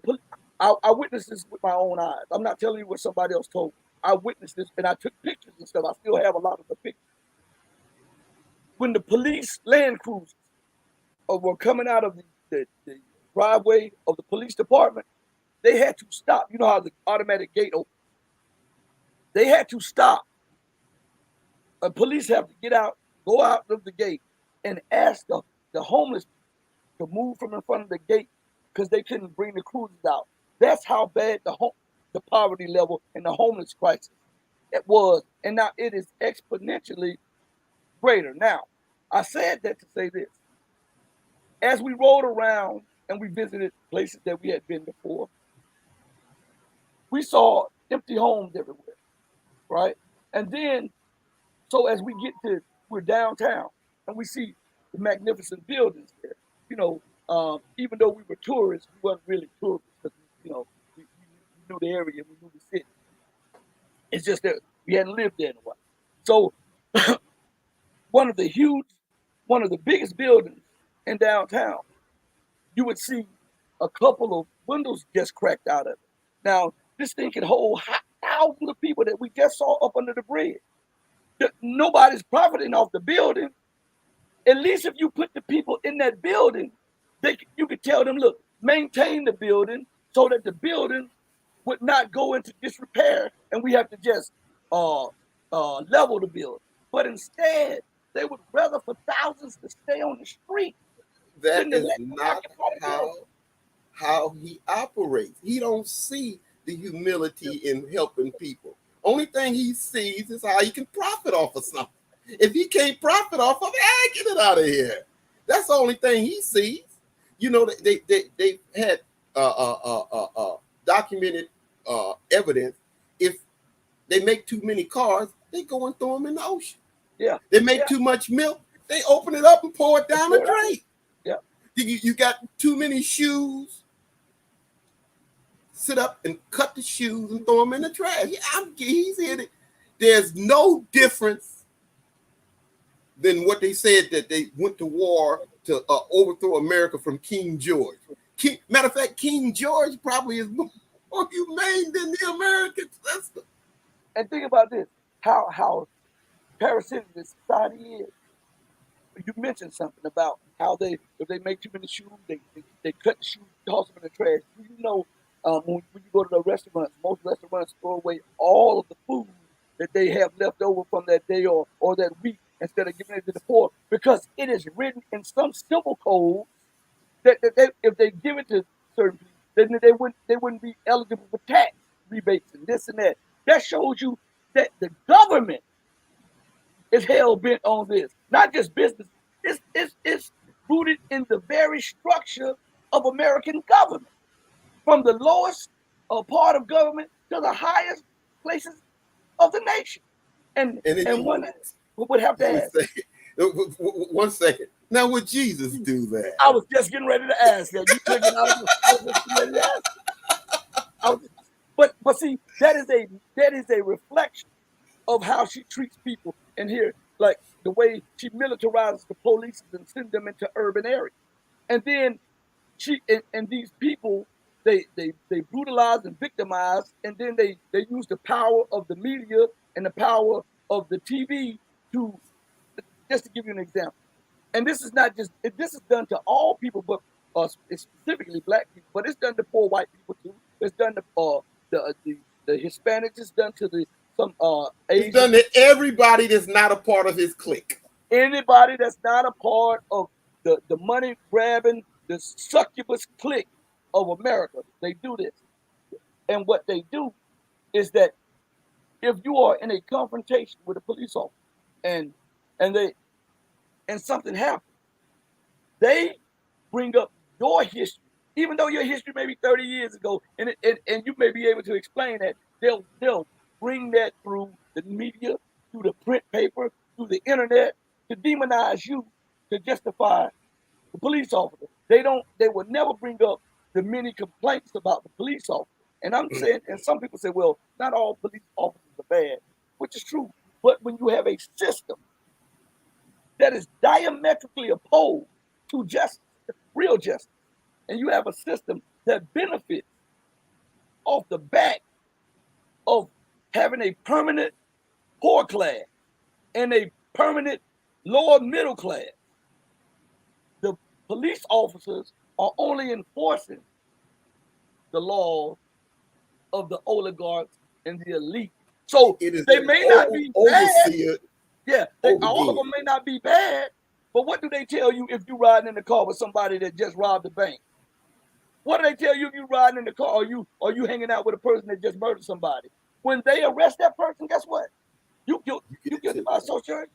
I witnessed this with my own eyes. I'm not telling you what somebody else told me. I witnessed this and I took pictures and stuff. I still have a lot of the pictures. When the police land cruisers were coming out of the driveway of the police department, they had to stop. You know how the automatic gate opens? They had to stop. Police have to get out, go out of the gate, and ask the homeless to move from in front of the gate because they couldn't bring the cruisers out. That's how bad the poverty level and the homeless crisis it was, and now it is exponentially greater. Now, I said that to say this: as we rode around and we visited places that we had been before, we saw empty homes everywhere, right? And then, so as we get to, we're downtown and we see the magnificent buildings there. You know, even though we were tourists, we weren't really tourists because we knew the area, we knew the city. It's just that we hadn't lived there in a while. So one of the huge, one of the biggest buildings in downtown, you would see a couple of windows just cracked out of it. Now, this thing can hold thousands of people that we just saw up under the bridge. Nobody's profiting off the building. At least if you put the people in that building, you could tell them, look, maintain the building so that the building would not go into disrepair and we have to just level the building. But instead, they would rather for thousands to stay on the street. That is not how he operates. He don't see the humility in helping people. Only thing he sees is how he can profit off of something. If he can't profit off of it, get it out of here. That's the only thing he sees. You know, they had documented evidence. If they make too many cars, they go and throw them in the ocean. Yeah. They make too much milk, they open it up and pour it down the drain. Yeah. You got too many shoes, sit up and cut the shoes and throw them in the trash. He's in it. There's no difference than what they said that they went to war to overthrow America from King George. Matter of fact, King George probably is more humane than the American system. And think about this, how parasitic this society is. You mentioned something about how if they make too many shoes, they cut the shoes, toss them in the trash. You know, when you go to the restaurants, most restaurants throw away all of the food that they have left over from that day or that week instead of giving it to the poor, because it is written in some civil code that if they give it to certain people, then they wouldn't be eligible for tax rebates and this and that. That shows you that the government is hell bent on this, not just business. It's rooted in the very structure of American government, from the lowest part of government to the highest places of the nation. And one would have to ask. One second. Now, would Jesus do that? I was just getting ready to ask that. You took it out of I was just getting ready to ask. But see, that is a reflection of how she treats people. And here, like the way she militarizes the police and sends them into urban areas. And then and these people, they brutalize and victimize, and then they use the power of the media and the power of the TV to, just to give you an example. And this is not just, this is done to all people, but specifically black people, but it's done to poor white people too. It's done to the Hispanics. It's done to some Asians. It's done to everybody that's not a part of his clique. Anybody that's not a part of the money grabbing, the succubus clique of America, they do this. And what they do is that if you are in a confrontation with a police officer and something happens, they bring up your history, even though your history may be 30 years ago, and you may be able to explain that. They'll bring that through the media, through the print paper, through the internet, to demonize you, to justify the police officer. They will never bring up the many complaints about the police officer. And I'm saying, and some people say, well, not all police officers are bad, which is true. But when you have a system that is diametrically opposed to justice, real justice, and you have a system that benefits off the back of having a permanent poor class and a permanent lower middle class. The police officers are only enforcing the laws of the oligarchs and the elite. So It is they an may not be bad. overseer Yeah, all of overseer. them may not be bad. But what do they tell you if you're riding in the car with somebody that just robbed the bank? What do they tell you if you're riding in the car or you hanging out with a person that just murdered somebody? When they arrest that person, guess what? You You get get by association.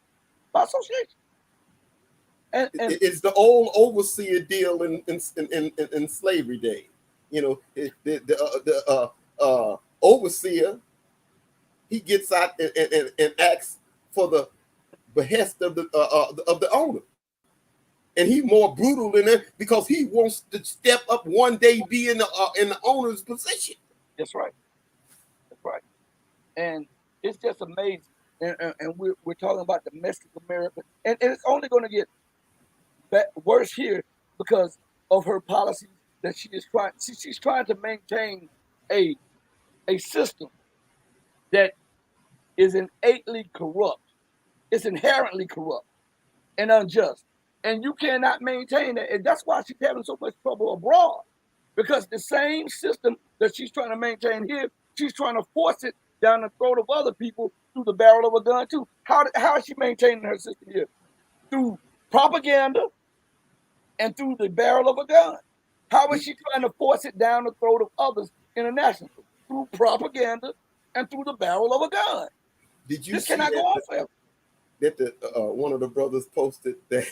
By association. And it's the old overseer deal in slavery day. You know, the overseer, he gets out and acts for the behest of the owner, and he's more brutal than that because he wants to step up one day, be in the owner's position. that's right. That's right. And it's just amazing. And we're talking about domestic America, and it's only going to get worse here because of her policies that she is trying. She's trying to maintain a a system that is innately corrupt. It's inherently corrupt and unjust, and you cannot maintain that. And that's why she's having so much trouble abroad, because the same system that she's trying to maintain here, she's trying to force it down the throat of other people through the barrel of a gun too. How is she maintaining her system here? Through propaganda and through the barrel of a gun. How is she trying to force it down the throat of others internationally? Through propaganda and through the barrel of a gun. Did you This see cannot go on forever. that the one of the brothers posted that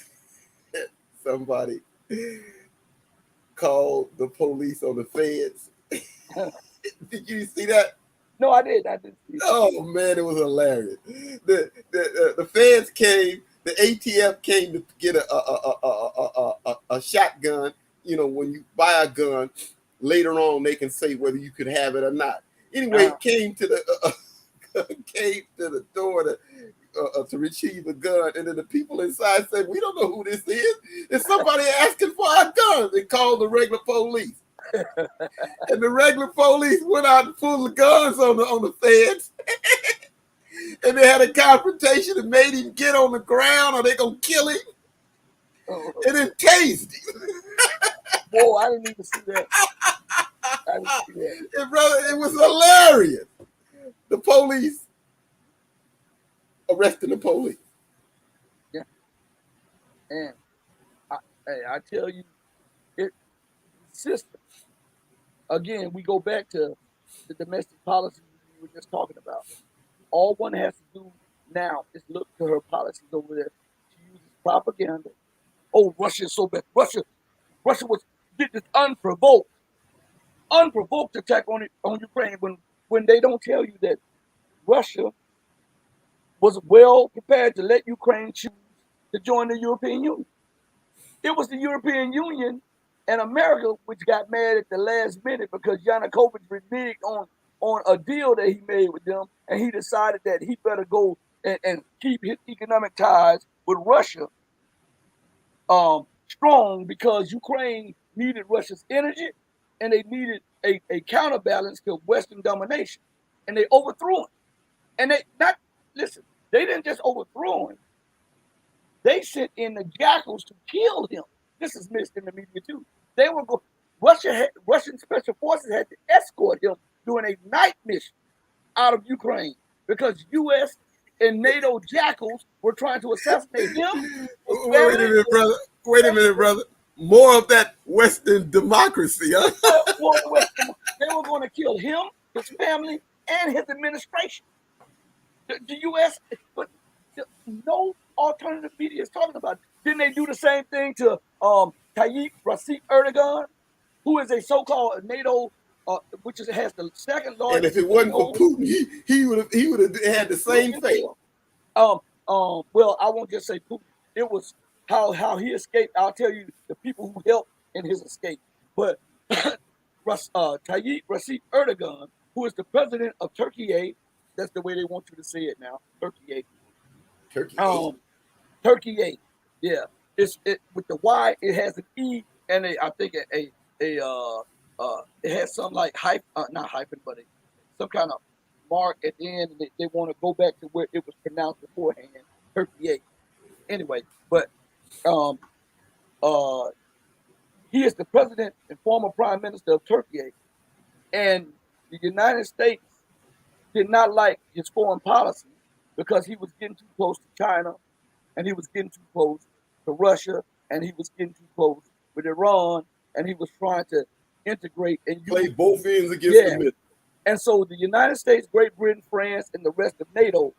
somebody called the police on the feds? Did you see that? No, I did. I didn't see it. Oh man, it was hilarious. The feds came, the ATF came to get a shotgun. You know, when you buy a gun, later on they can say whether you could have it or not. Anyway, came to the came to the door to retrieve a gun, and then the people inside said, "We don't know who this is. It's somebody asking for our gun." They called the regular police. And the regular police went out and pulled the guns on the feds, and they had a confrontation and made him get on the ground, or they gonna kill him, and then tased him. Whoa, I didn't even see that. I didn't see that. And brother, it was hilarious. The police arresting the police. Yeah, and I tell you, it system. Again, we go back to the domestic policy we were just talking about. All one has to do now is look to her policies over there. She uses propaganda. Oh, Russia is so bad. Russia was did this unprovoked attack on Ukraine when they don't tell you that Russia was well prepared to let Ukraine choose to join the European Union. It was the European Union and America which got mad at the last minute because Yanukovych reneged on a deal that he made with them, and he decided that he better go and keep his economic ties with Russia strong because Ukraine needed Russia's energy and they needed a counterbalance to Western domination. And they overthrew him. And they didn't just overthrow him, they sent in the jackals to kill him. This is missed in the media too. They were Russian special forces had to escort him during a night mission out of Ukraine because U.S. and NATO jackals were trying to assassinate him. Wait a minute, brother. Wait a minute, brother. More of that Western democracy, huh? They were going to kill him, his family, and his administration. The U.S., but no alternative media is talking about it. Didn't they do the same thing to Tayyip Recep Erdogan, who is a so-called NATO, which has the second largest. And if it wasn't for Putin, he would have had the same fate. Well, I won't just say Putin. It was how he escaped. I'll tell you the people who helped in his escape. But Tayyip Recep Erdogan, who is the president of Turkey, that's the way they want you to say it now, Turkey. Turkey, yeah. It's with the Y. It has an E and I think a it had some like not hyphen, but some kind of mark at the end, and they want to go back to where it was pronounced beforehand, Turkey 8. Anyway, but um, uh, he is the president and former prime minister of Turkey, and the United States did not like his foreign policy because he was getting too close to China, and he was getting too close to Russia, and he was getting too close with Iran, and he was trying to integrate and Play use both ends against yeah. the middle. And so the United States, Great Britain, France, and the rest of NATO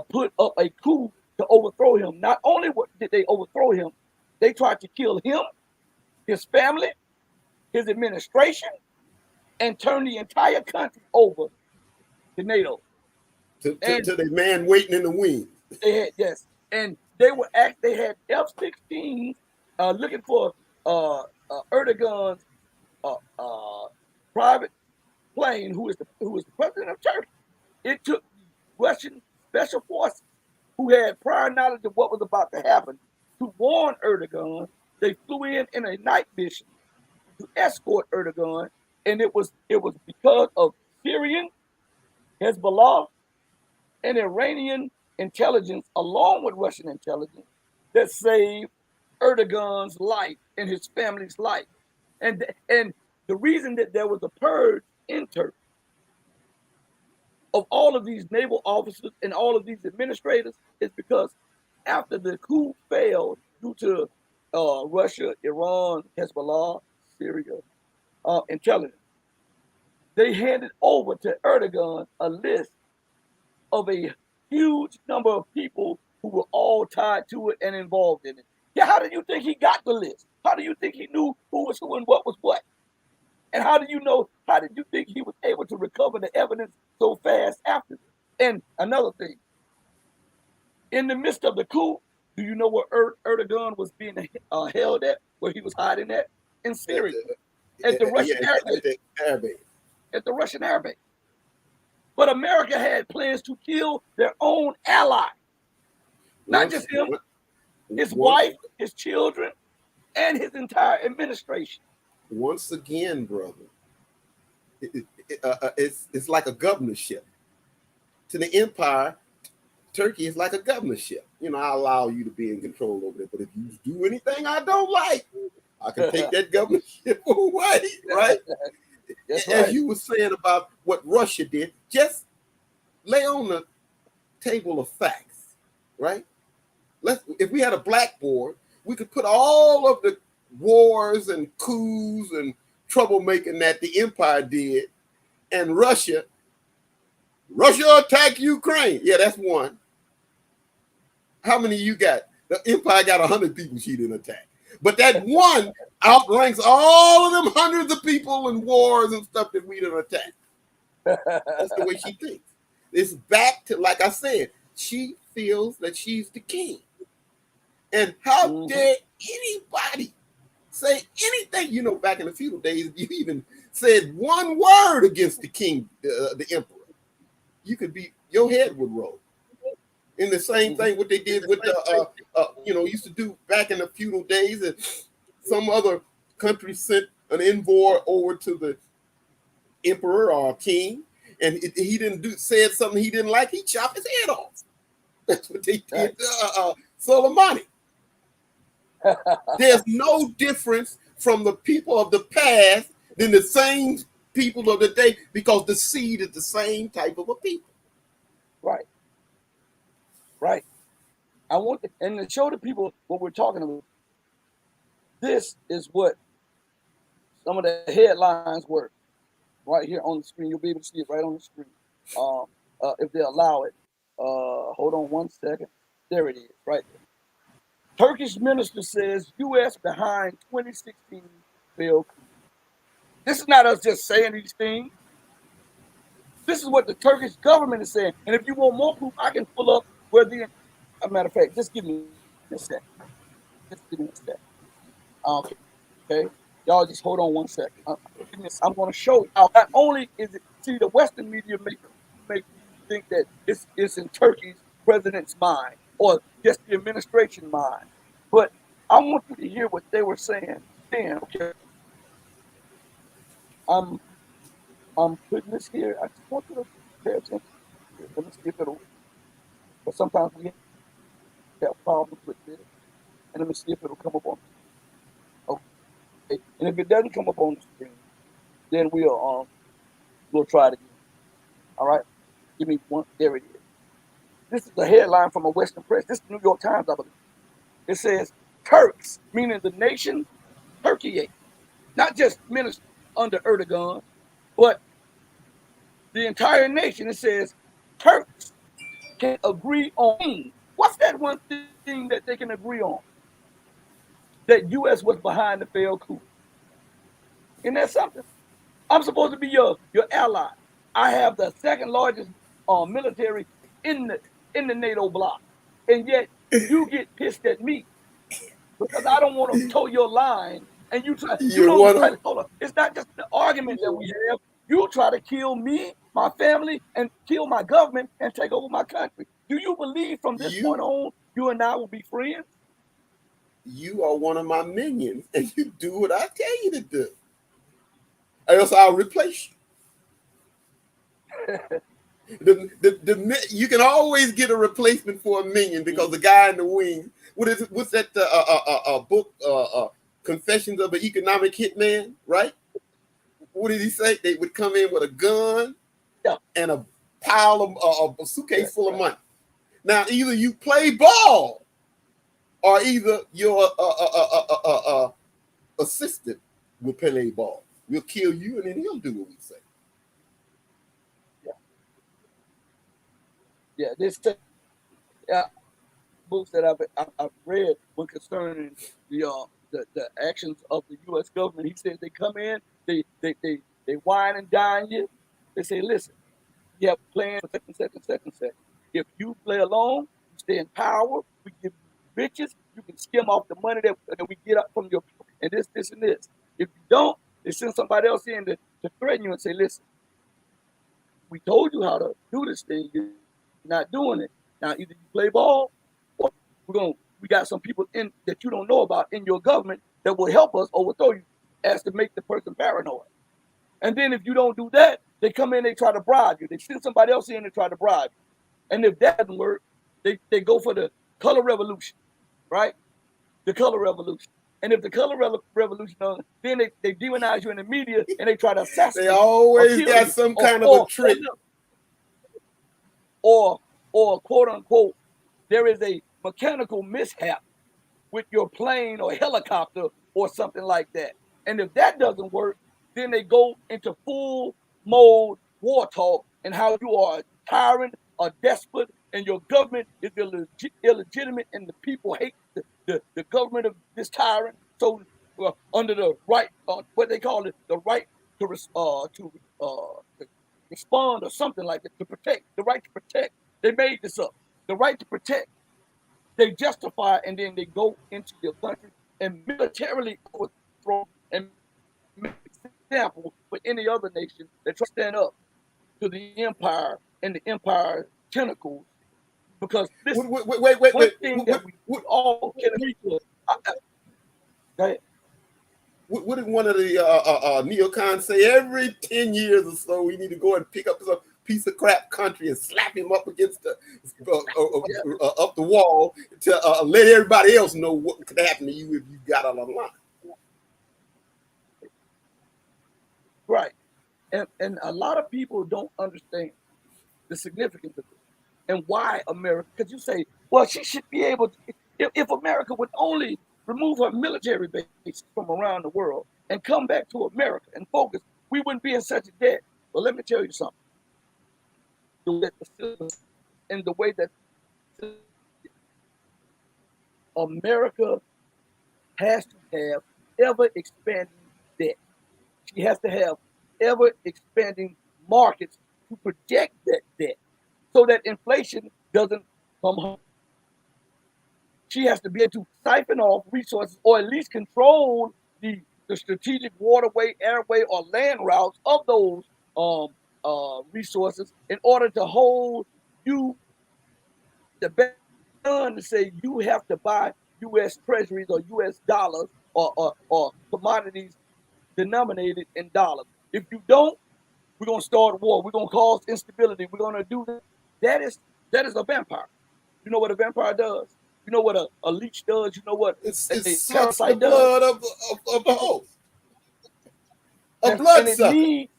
put up a coup to overthrow him. Not only did they overthrow him, they tried to kill him, his family, his administration, and turn the entire country over to NATO. To And the man waiting in the wings. they had yes, and they had F-16s looking for Erdogan's private plane, who is the president of Turkey. It took the Russian special forces, who had prior knowledge of what was about to happen, to warn Erdogan. They flew in a night mission to escort Erdogan, and it was because of Syrian, Hezbollah, and Iranian intelligence, along with Russian intelligence, that saved Erdogan's life and his family's life. And the reason that there was a purge in Turkey of all of these naval officers and all of these administrators is because after the coup failed due to Russia, Iran, Hezbollah, Syria intelligence, they handed over to Erdogan a list of a huge number of people who were all tied to it and involved in it. Yeah, how do you think he got the list? How do you think he knew who was who and what was what? And how did you think he was able to recover the evidence so fast after? And another thing, in the midst of the coup, do you know where Erdogan was being held at, where he was hiding at? In Syria, at the Russian airbase. At the Russian airbase. But America had plans to kill their own ally. Not just him, his wife, his children, and his entire administration. Once again, brother, it's like a governorship. To the empire, Turkey is like a governorship. You know, I allow you to be in control over it, but if you do anything I don't like, I can take that governorship away, right? That's As right. you were saying about what Russia did, just lay on the table of facts, right? If we had a blackboard, we could put all of the wars and coups and troublemaking that the empire did, and Russia attacked Ukraine. Yeah, that's one. How many you got? The empire got 100 people she didn't attack. But that one outranks all of them hundreds of people and wars and stuff that we didn't attack. That's the way she thinks. It's back to, like I said, she feels that she's the king. And how dare anybody say anything? You know, back in the feudal days, you even said one word against the king, the emperor, your head would roll. And the same thing what they did with the, used to do back in the feudal days, and some other country sent an envoy over to the emperor or king, and he said something he didn't like, he chopped his head off. That's what they did to Soleimani. There's no difference from the people of the past than the same people of the day, because the seed is the same type of a people. Right. Right. I want to show the people what we're talking about. This is what some of the headlines were right here on the screen. You'll be able to see it right on the screen if they allow it. Hold on one second. There it is, right there. Turkish minister says U.S. behind 2016 failed coup. This is not us just saying these things. This is what the Turkish government is saying. And if you want more proof, I can pull up where the. As a matter of fact, just give me a second. Just give me a second. Okay. Y'all just hold on one second. I'm going to show you how not only is it, see, the Western media make you think that it's in Turkey's president's mind or just the administration mind. But I want you to hear what they were saying understand. Okay, I'm I'm putting this here. I just want you to pay attention. Here, let me see if it'll. But sometimes we have problems with this, and let me see if it'll come up on. Okay, and if it doesn't come up on the screen, then we'll try it again. All right, give me one. There it is. This is a headline from a Western press. This is the New York Times, I believe. It says Turks, meaning the nation Turkey, not just ministers under Erdogan, but the entire nation. It says Turks can agree on. What's that one thing that they can agree on? That U.S. was behind the failed coup. Isn't that something? I'm supposed to be your ally. I have the second largest military in the NATO bloc, and yet you get pissed at me because I don't want to toe your line, and you You're know, one of hold on. It's not just the argument that we have. You try to kill me, my family, and kill my government and take over my country. Do you believe from this point you. on you and I will be friends? You are one of my minions, and you do what I tell you to do, or else I'll replace you. You can always get a replacement for a minion because the guy in the wings. What is it? What's that? Book? Confessions of an Economic Hitman, right? What did he say? They would come in with a gun Yeah, and a pile of a suitcase that's full of right. money. Now, either you play ball, or either your assistant will play ball. We'll kill you, and then he'll do what we say. Yeah, yeah. This books that I've read when concerning the actions of the U.S. government. He says they come in, they wine and dine you. They say, listen, you have plans for second. If you play along, you stay in power. We give you riches. You can skim off the money that we get up from your people, and this, and this. If you don't, they send somebody else in to threaten you and say, listen, we told you how to do this thing. You're not doing it. Now either you play ball, or we got some people in that you don't know about in your government that will help us overthrow you, as to make the person paranoid. And then if you don't do that, they come in, they try to bribe you. They send somebody else in and try to bribe you. And if that doesn't work, they go for the color revolution, right? The color revolution. And if the color revolution, then they demonize you in the media and they try to They assassinate you or always kill got you some kind of a trick. or quote unquote, there is a mechanical mishap with your plane or helicopter or something like that. And if that doesn't work, then they go into full mode war talk and how you are a tyrant, a despot, and your government is illegitimate, and the people hate the government of this tyrant. So under the right, what they call it, the right to respond or something like that, to protect, the right to protect. They made this up. The right to protect, they justify, and then they go into your country and militarily overthrow and make an example for any other nation that try to stand up to the empire and the empire tentacles. Because listen, one thing that we all can agree to. Go ahead. What did one of the neocons say? Every 10 years or so, we need to go and pick up some piece of crap country and slap him up against the up the wall to let everybody else know what could happen to you if you got out of line. Right. And a lot of people don't understand the significance of this and why America, because you say, well, she should be able to, if America would only remove her military bases from around the world and come back to America and focus, we wouldn't be in such a debt. But let me tell you something. In the way that America has to have ever expanding debt. She has to have ever expanding markets to project that debt so that inflation doesn't come home. She has to be able to siphon off resources or at least control the strategic waterway, airway, or land routes of those resources in order to hold you the best to say you have to buy U.S. treasuries or U.S. dollars or commodities denominated in dollars. If you don't, we're gonna start a war. We're gonna cause instability. We're gonna do that. That is a vampire. You know what a vampire does? You know what a leech does? You know what It a sucks the parasite does? blood of the host. A And it bloodsucker. needs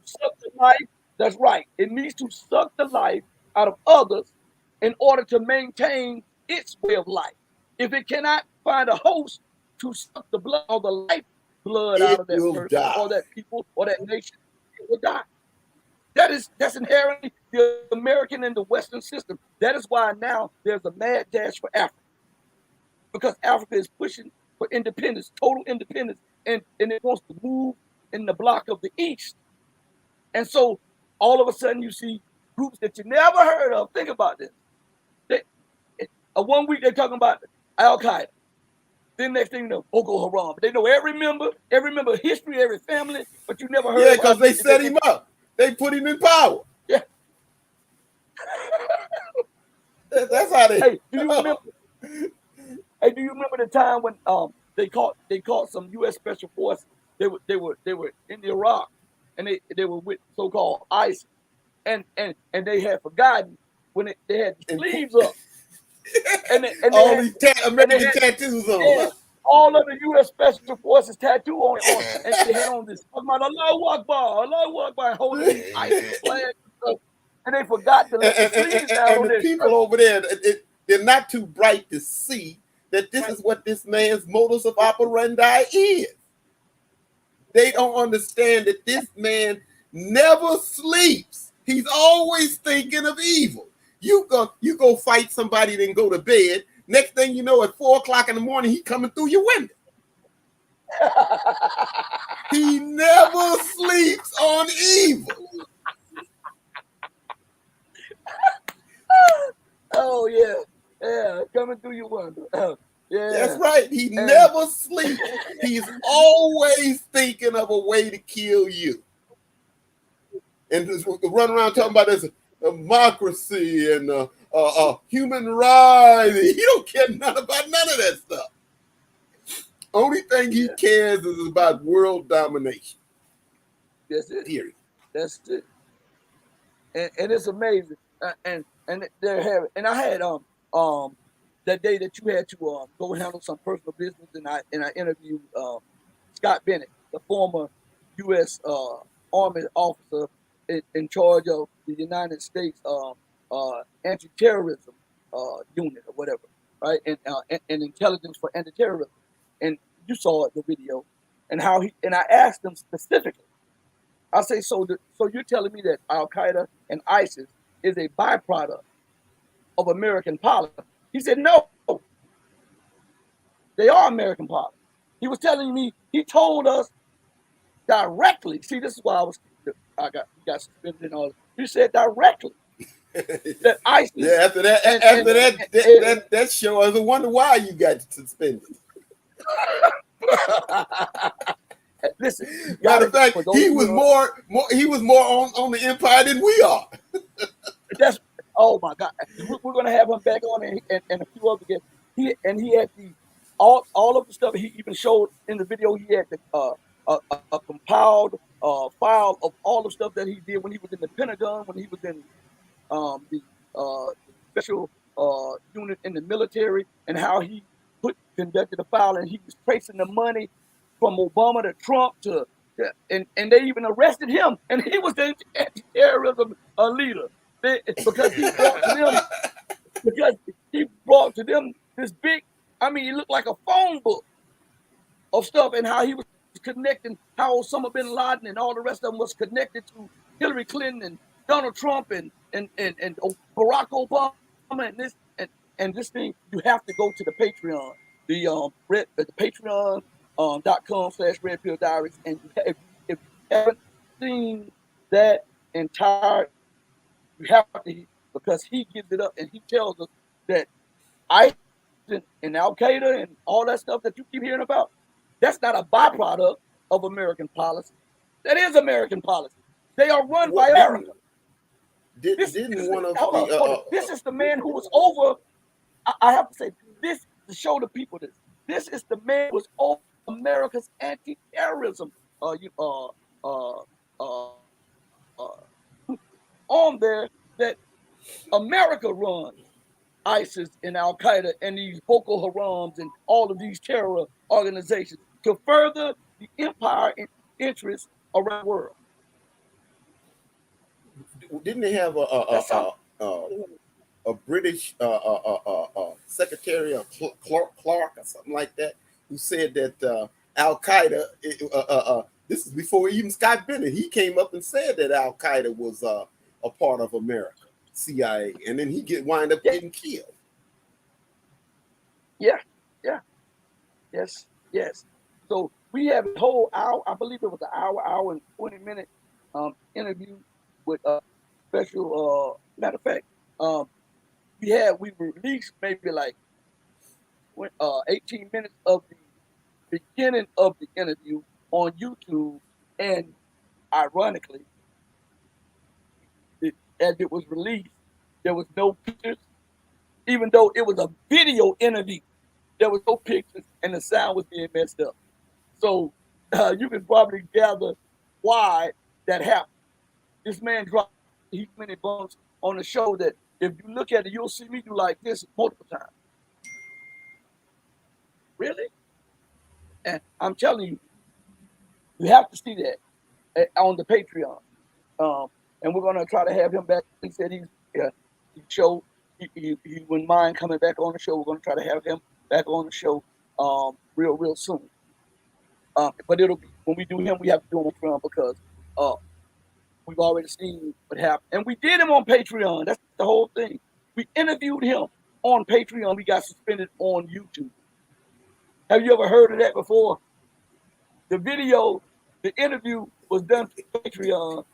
to suck the life. That's right. It needs to suck the life out of others in order to maintain its way of life. If it cannot find a host to suck the blood or the life blood out It of that will person die. or that people or that nation, it will die. That's inherently the American and the Western system. That is why now there's a mad dash for Africa, because Africa is pushing for independence, total independence, and it wants to move in the block of the East. And so all of a sudden you see groups that you never heard of. Think about this. They, 1 week they're talking about Al Qaeda. Then next thing you know, Boko Haram. They know every member history, every family, but you never heard Yeah, of because they set him up. They put him in power. Yeah. That's how they. Hey, do you remember? Hey, do you remember the time when they caught some U.S. Special Forces? They were in Iraq, and they were with so-called ISIS, and they had forgotten when they had the sleeves up, and all had these and they American had tattoos on. yeah, all of the U.S. Special Forces tattoo on, and they had on this Allahu Akbar, holding these ISIS flags and stuff, and they forgot to let the sleeves down And on the their people shirt. over there, they're not too bright to see that this is what this man's modus of operandi is. They don't understand that this man never sleeps. He's always thinking of evil. You go fight somebody, then go to bed. Next thing you know, at 4 o'clock in the morning, he coming through your window. He never sleeps on evil. Oh yeah, coming through your window. Yeah, that's right. He and never sleeps. He's always thinking of a way to kill you. And just run around talking about this democracy and human rights. He don't care none about none of that stuff. Only thing he cares is about world domination. that's it. Period. That's it. And it's amazing. And they're having. And I had that day that you had to go handle some personal business, and I interviewed Scott Bennett, the former U.S. Army officer in charge of the United States anti-terrorism unit or whatever, right? And intelligence for anti-terrorism. And you saw the video, and how I asked him specifically. I say, so you're telling me that Al Qaeda and ISIS is a byproduct of American policy? He said, no, they are American policy. He was telling me, he told us directly. See, this is why I got suspended and all. He said directly that ISIS. Yeah, after that show, I was wonder why you got suspended. Listen, matter of fact, he was more on the empire than we are. That's oh my God. We're gonna have him back on and a few other guests. He had the all of the stuff he even showed in the video. He had the a compiled file of all the stuff that he did when he was in the Pentagon, when he was in the special unit in the military, and how he conducted a file, and he was tracing the money from Obama to Trump to, and they even arrested him, and he was the anti-terrorism leader because he brought to them this big. I mean, it looked like a phone book of stuff, and how he was connecting, how Osama bin Laden and all the rest of them was connected to Hillary Clinton and Donald Trump and Barack Obama and this thing. You have to go to the Patreon, the Patreon.com/Red Pill Diaries, and if you haven't seen that entire, you have to, because he gives it up and he tells us that ISIS and Al Qaeda and all that stuff that you keep hearing about, that's not a byproduct of American policy. That is American policy. They are run by America. This is the man who was over. I have to say this to show the people this. This is the man who was over America's anti-terrorism uh, uh, on there that America runs ISIS and Al Qaeda and these Boko Harams and all of these terror organizations to further the empire and interests around the world. Didn't they have That's how. a British Secretary of Clark or something like that, who said that Al Qaeda, this is before even Scott Bennett, he came up and said that Al Qaeda was a part of America, CIA, and then he wind up getting killed. Yeah, yeah, yes. So we have a whole hour, I believe it was an hour and 20-minute interview with special, matter of fact, we released maybe like 18 minutes of the beginning of the interview on YouTube, and ironically, as it was released, there was no pictures, even though it was a video interview. There was no pictures, and the sound was being messed up. So you can probably gather why that happened. This man dropped he many bombs on the show that if you look at it, you'll see me do like this multiple times. Really? And I'm telling you, you have to see that on the Patreon. And we're gonna try to have him back. He said he wouldn't mind coming back on the show. We're gonna try to have him back on the show real soon. But it'll be when we do him, we have to do him on Patreon because we've already seen what happened. And we did him on Patreon. That's the whole thing. We interviewed him on Patreon. We got suspended on YouTube. Have you ever heard of that before? The interview was done for Patreon.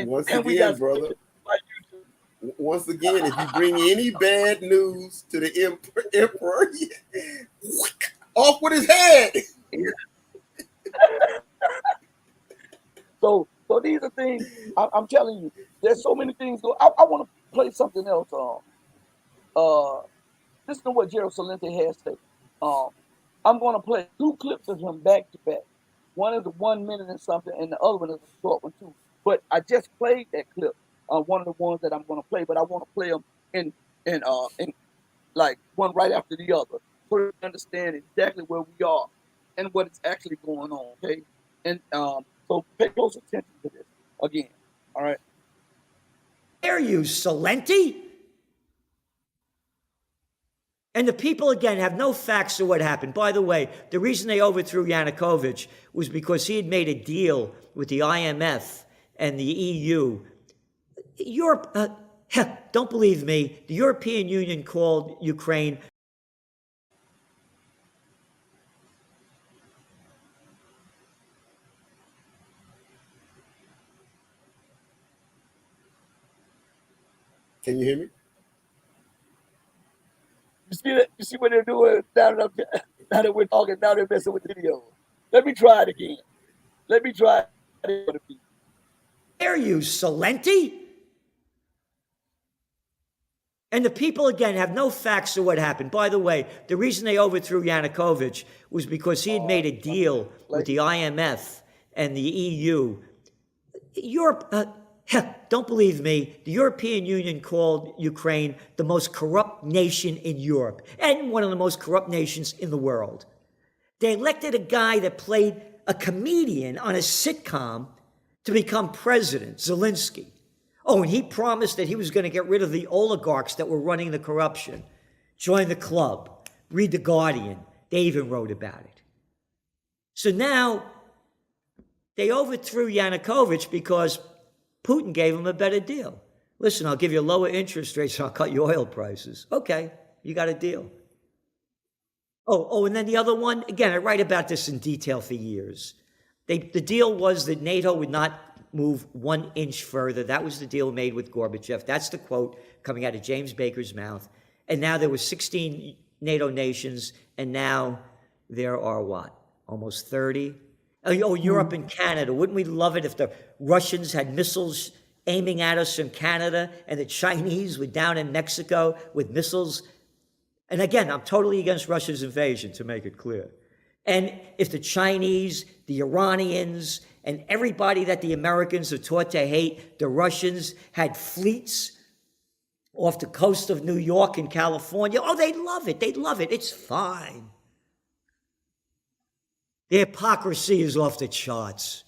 Once again, brother. Once again, if you bring any bad news to the emperor, off with his head. So these are things I'm telling you. There's so many things. I want to play something else. Listen to what Gerald Celente has said. I'm going to play 2 clips of him back to back. One is a 1 minute and something, and the other one is a short one too. But I just played that clip. One of the ones that I'm going to play, but I want to play them in like one right after the other, so you understand exactly where we are and what is actually going on. Okay, and so pay close attention to this again. All right. Dare you, Celente? And the people, again, have no facts of what happened. By the way, the reason they overthrew Yanukovych was because he had made a deal with the IMF and the EU. Europe, don't believe me, the European Union called Ukraine. Can you hear me? You see that? You see what they're doing now that we're talking? Now they're messing with the video. Let me try it again. Let me try it. Dare you, Celente? And the people, again, have no facts of what happened. By the way, the reason they overthrew Yanukovych was because he had made a deal with the IMF and the EU. Europe, don't believe me, the European Union called Ukraine the most corrupt nation in Europe and one of the most corrupt nations in the world. They elected a guy that played a comedian on a sitcom to become president, Zelensky. Oh, and he promised that he was going to get rid of the oligarchs that were running the corruption. Join the club. Read The Guardian. They even wrote about it. So now they overthrew Yanukovych because Putin gave him a better deal. Listen, I'll give you lower interest rates and I'll cut your oil prices. Okay, you got a deal. Oh, and then the other one, again, I write about this in detail for years. The deal was that NATO would not move 1 inch further. That was the deal made with Gorbachev. That's the quote coming out of James Baker's mouth. And now there were 16 NATO nations, and now there are what? Almost 30? Oh, Europe and Canada. Wouldn't we love it if the Russians had missiles aiming at us from Canada and the Chinese were down in Mexico with missiles? And again, I'm totally against Russia's invasion, to make it clear. And if the Chinese, the Iranians, and everybody that the Americans are taught to hate, the Russians, had fleets off the coast of New York and California, oh, they'd love it. They'd love it. It's fine. The hypocrisy is off the charts.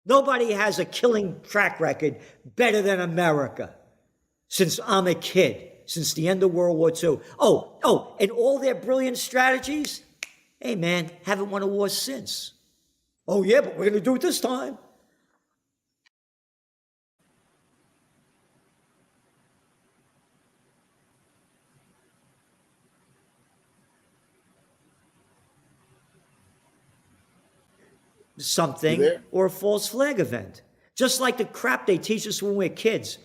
Nobody has a killing track record better than America since I'm a kid, since the end of World War II. And all their brilliant strategies, hey man, haven't won a war since. Oh yeah, but we're going to do it this time. Something or a false flag event. Just like the crap they teach us when we're kids.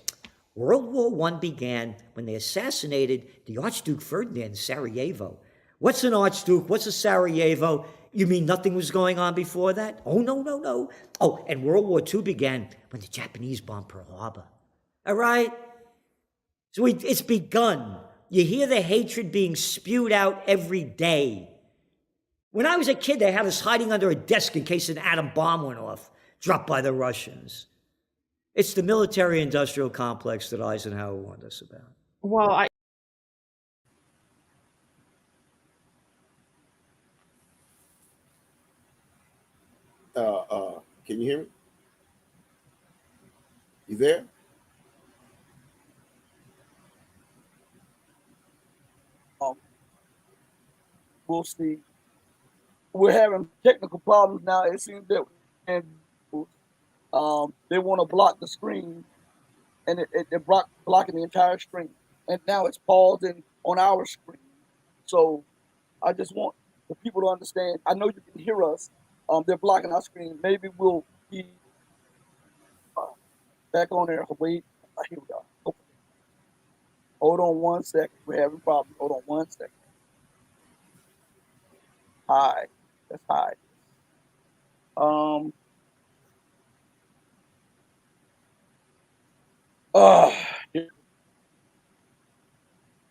World War I began when they assassinated the Archduke Ferdinand in Sarajevo. What's an Archduke? What's a Sarajevo? You mean nothing was going on before that? Oh, no. Oh, and World War II began when the Japanese bombed Pearl Harbor. All right? So it's begun. You hear the hatred being spewed out every day. When I was a kid, they had us hiding under a desk in case an atom bomb went off, dropped by the Russians. It's the military-industrial complex that Eisenhower warned us about. Well, can you hear me? You there? We'll see. We're having technical problems now. It seems that they want to block the screen, and they're blocking the entire screen. And now it's pausing on our screen. So I just want the people to understand. I know you can hear us. They're blocking our screen. Maybe we'll be back on there. Wait, here we go. Okay. Hold on 1 second. We're having problems. Hold on 1 second. Hi. Let's hide.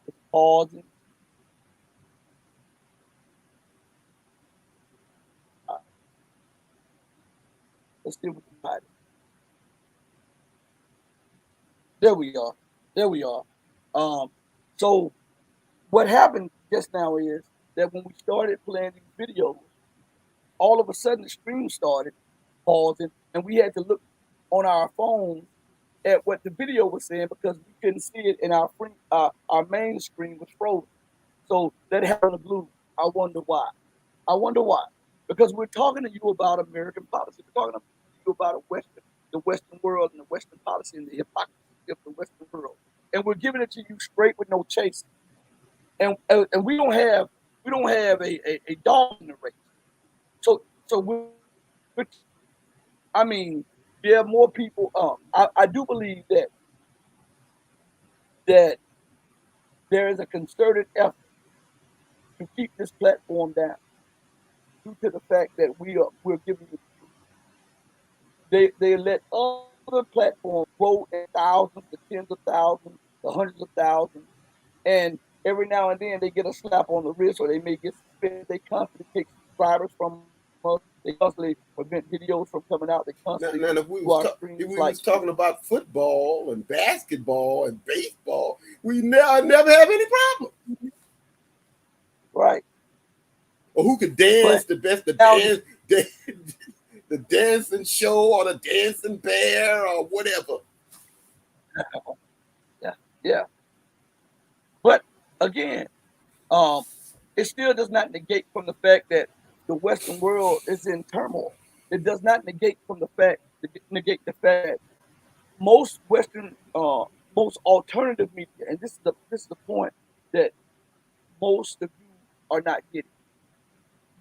It's pausing. Let's see if we can hide it. There we are. So what happened just now is that when we started playing these videos, all of a sudden the stream started pausing, and we had to look on our phones at what the video was saying because we couldn't see it in our main screen was frozen. So that happened to blue. I wonder why. Because we're talking to you about American policy. We're talking to you about the Western world and the Western policy and the hypocrisy of the Western world. And we're giving it to you straight with no chasing. And we don't have a dog in the race. So there are more people. I do believe that there is a concerted effort to keep this platform down due to the fact that we're giving you the truth. They let other platforms grow in thousands to tens of thousands to hundreds of thousands, and every now and then they get a slap on the wrist or they may get suspended. They constantly take subscribers from us. They constantly prevent videos from coming out. They constantly now if we was talking about football and basketball and baseball, we never have any problem. Right. Or who could dance the best, the dancing show or the dancing bear or whatever. Yeah. But again, it still does not negate from the fact that the Western world is in turmoil. It does not negate the fact that most Western, most alternative media, and this is the point that most of you are not getting.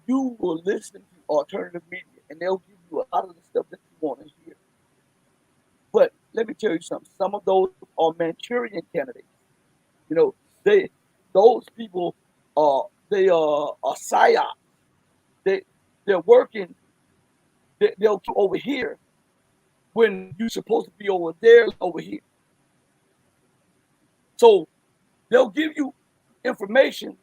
You will listen to alternative media, and they'll give you a lot of the stuff that you want to hear. But let me tell you something. Some of those are Manchurian candidates. You know, those people are psyops. They're working. They'll come over here when you're supposed to be over there, over here. So they'll give you information,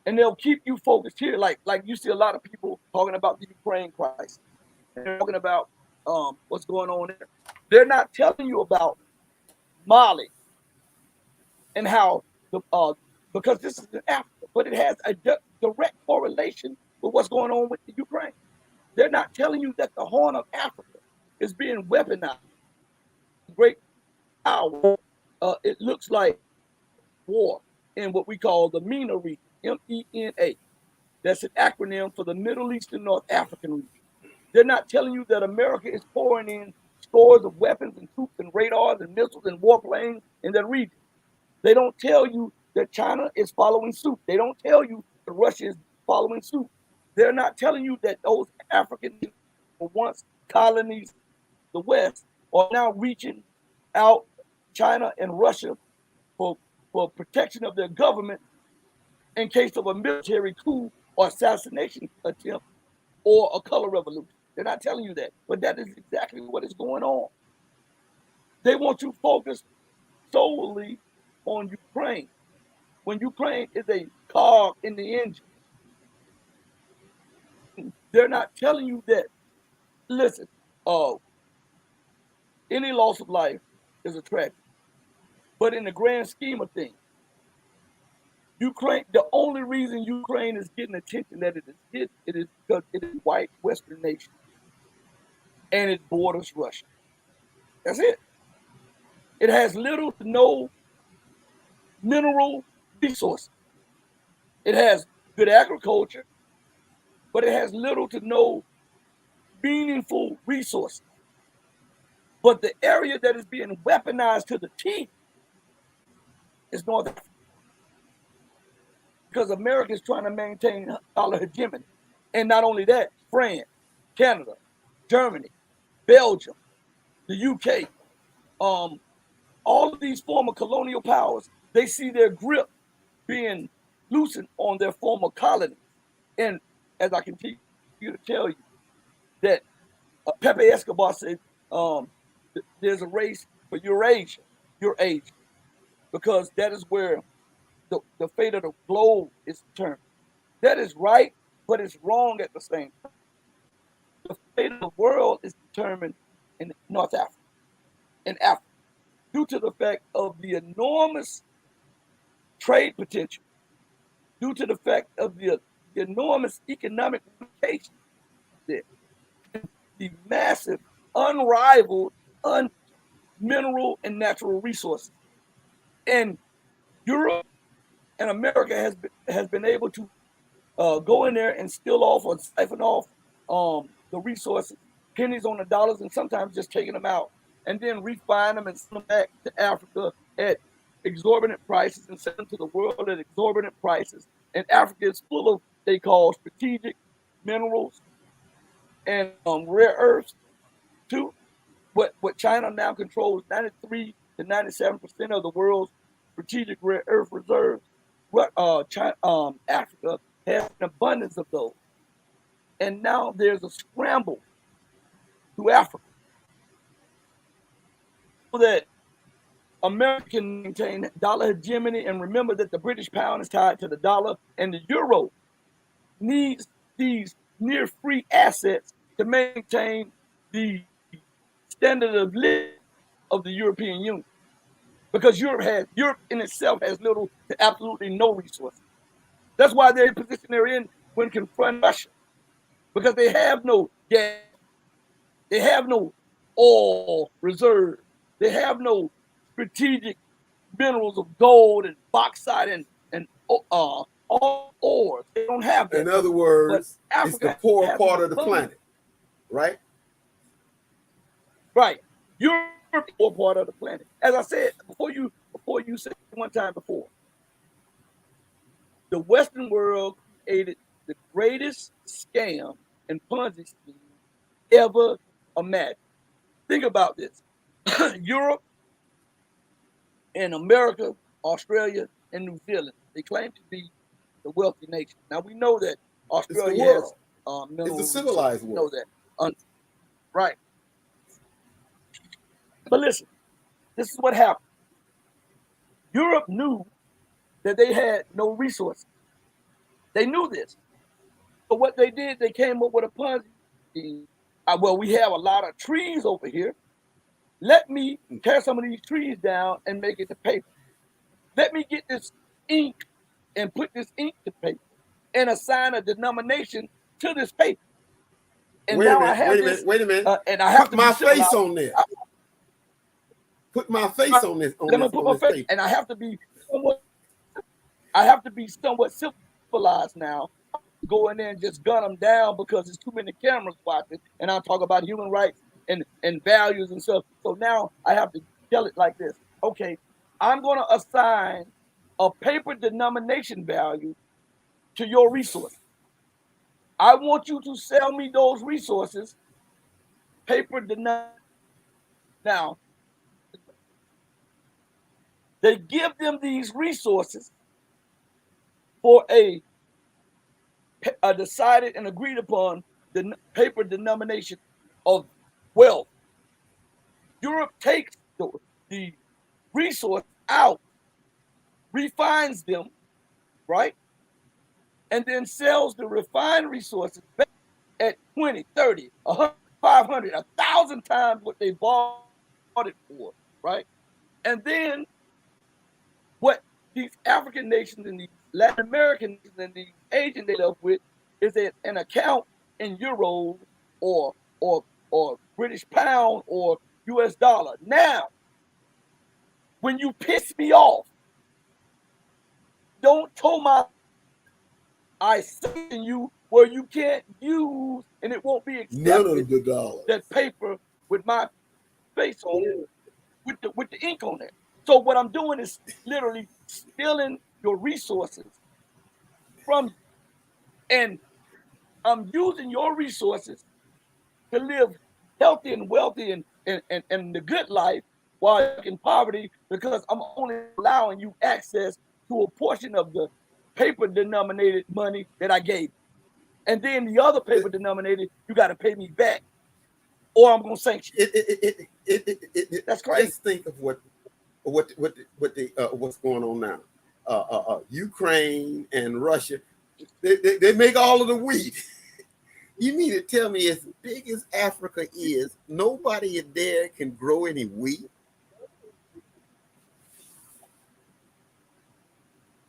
and they'll keep you focused here. Like you see a lot of people talking about the Ukraine crisis, and they're talking about what's going on there. They're not telling you about Mali and how because this is in Africa, but it has a direct correlation with what's going on with the Ukraine. They're not telling you that the Horn of Africa is being weaponized. Great power. It looks like war in what we call the MENA region, MENA. That's an acronym for the Middle East and North African region. They're not telling you that America is pouring in stores of weapons and troops and radars and missiles and warplanes in that region. They don't tell you that China is following suit. They don't tell you that Russia is following suit. They're not telling you that those African were once colonies, the West, are now reaching out China and Russia for, for protection of their government in case of a military coup or assassination attempt or a color revolution. They're not telling you that, but that is exactly what is going on. They want you focused solely on Ukraine when Ukraine is a cog in the engine. They're not telling you that, listen, any loss of life is a tragedy. But in the grand scheme of things, Ukraine, the only reason Ukraine is getting attention that it is because it is a white Western nation and it borders Russia. That's it. It has little to no mineral resources. It has good agriculture, but it has little to no meaningful resources. But the area that is being weaponized to the teeth is North Africa. Because America is trying to maintain dollar hegemony. And not only that, France, Canada, Germany, Belgium, the UK, all of these former colonial powers, they see their grip being loosened on their former colonies. And as I continue to tell you, that Pepe Escobar said there's a race for Eurasia, because that is where the fate of the globe is determined. That is right, but it's wrong at the same time. The fate of the world is determined in North Africa, in Africa, due to the fact of the enormous trade potential, due to the fact of the enormous economic implications there, the massive, unrivaled, mineral and natural resources. And Europe and America has been able to go in there and steal off or siphon off the resources, pennies on the dollars, and sometimes just taking them out, and then refine them and send them back to Africa at exorbitant prices and send them to the world at exorbitant prices. And Africa is full of they call strategic minerals and rare earths too. What China now controls 93 to 97% of the world's strategic rare earth reserves. Africa has an abundance of those. And now there's a scramble to Africa so that America can maintain dollar hegemony. And remember that the British pound is tied to the dollar, and the euro needs these near free assets to maintain the standard of living of the European Union. Because Europe in itself has little to absolutely no resources. That's why they're in the position they're in when confronting Russia, because they have no gas, they have no oil reserve, they have no strategic minerals of gold and bauxite and all ores. They don't have that. In other words, it's the poor part of the planet, right? Right. Europe is the poor part of the planet. As I said before you said one time before, the Western world created the greatest scam and Ponzi scheme ever imagined. Think about this. Europe and America, Australia, and New Zealand, they claim to be the wealthy nation. Now we know that Australia has it's a civilized world. We know that. Right. But listen, this is what happened. Europe knew that they had no resources. They knew this. So what they did, they came up with a Ponzi scheme. Well, we have a lot of trees over here. Let me tear some of these trees down and make it to paper. Let me get this ink and put this ink to paper and assign a denomination to this paper. And Wait a now I minute, have wait a this, minute, wait a minute. and I have Put to be my civilized. face on there. Put my face on this Let me put my face, paper. and I have to be somewhat. I have to be somewhat civilized now. Go in there and just gun them down because there's too many cameras watching, and I talk about human rights and values and stuff. So now I have to tell it like this. Okay, I'm going to assign a paper denomination value to your resources. I want you to sell me those resources, paper denomination. Now, they give them these resources for a decided and agreed upon the paper denomination of wealth. Europe takes the resource out, refines them, right? And then sells the refined resources back at 20, 30, 100, 500, 1,000 times what they bought it for, right? And then what these African nations and these Latin American nations and these Asian they left with is an account in euros or or or British pound or US dollar. Now, when you piss me off, don't tow my I send you where you can't use and it won't be None accepted of the dollars. that paper with my face on it with the ink on it. So what I'm doing is literally stealing your resources from you. And I'm using your resources to live healthy and wealthy and the good life while you're in poverty because I'm only allowing you access to a portion of the paper denominated money that I gave. And then the other paper denominated, you got to pay me back or I'm going to sanction. That's crazy. Just think of what's going on now. Ukraine and Russia, they make all of the wheat. You mean to tell me as big as Africa is, nobody there can grow any wheat?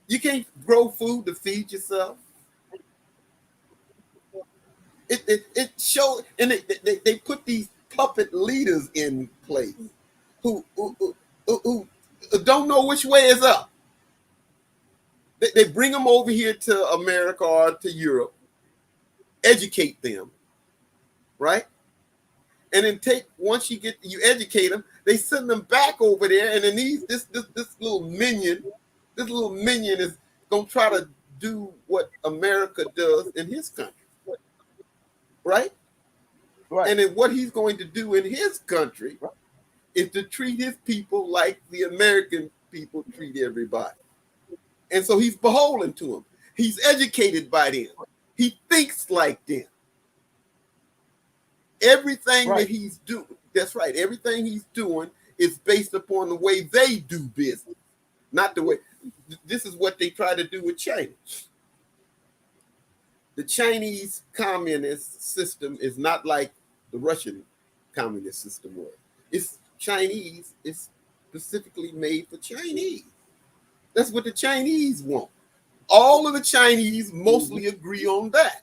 You can't grow food to feed yourself. It shows, and they put these puppet leaders in place who don't know which way is up. They bring them over here to America or to Europe, educate them, right? And then once you educate them, they send them back over there, and then this little minion is gonna try to do what America does in his country, right? Right. And then what he's going to do in his country Right. is to treat his people like the American people treat everybody. And so he's beholden to them. He's educated by them. He thinks like them. Everything that he's doing, that's right, everything he's doing is based upon the way they do business, not the way. This is what they try to do with China. The Chinese communist system is not like the Russian communist system was. It's Chinese. It's specifically made for Chinese. That's what the Chinese want. All of the Chinese mostly agree on that.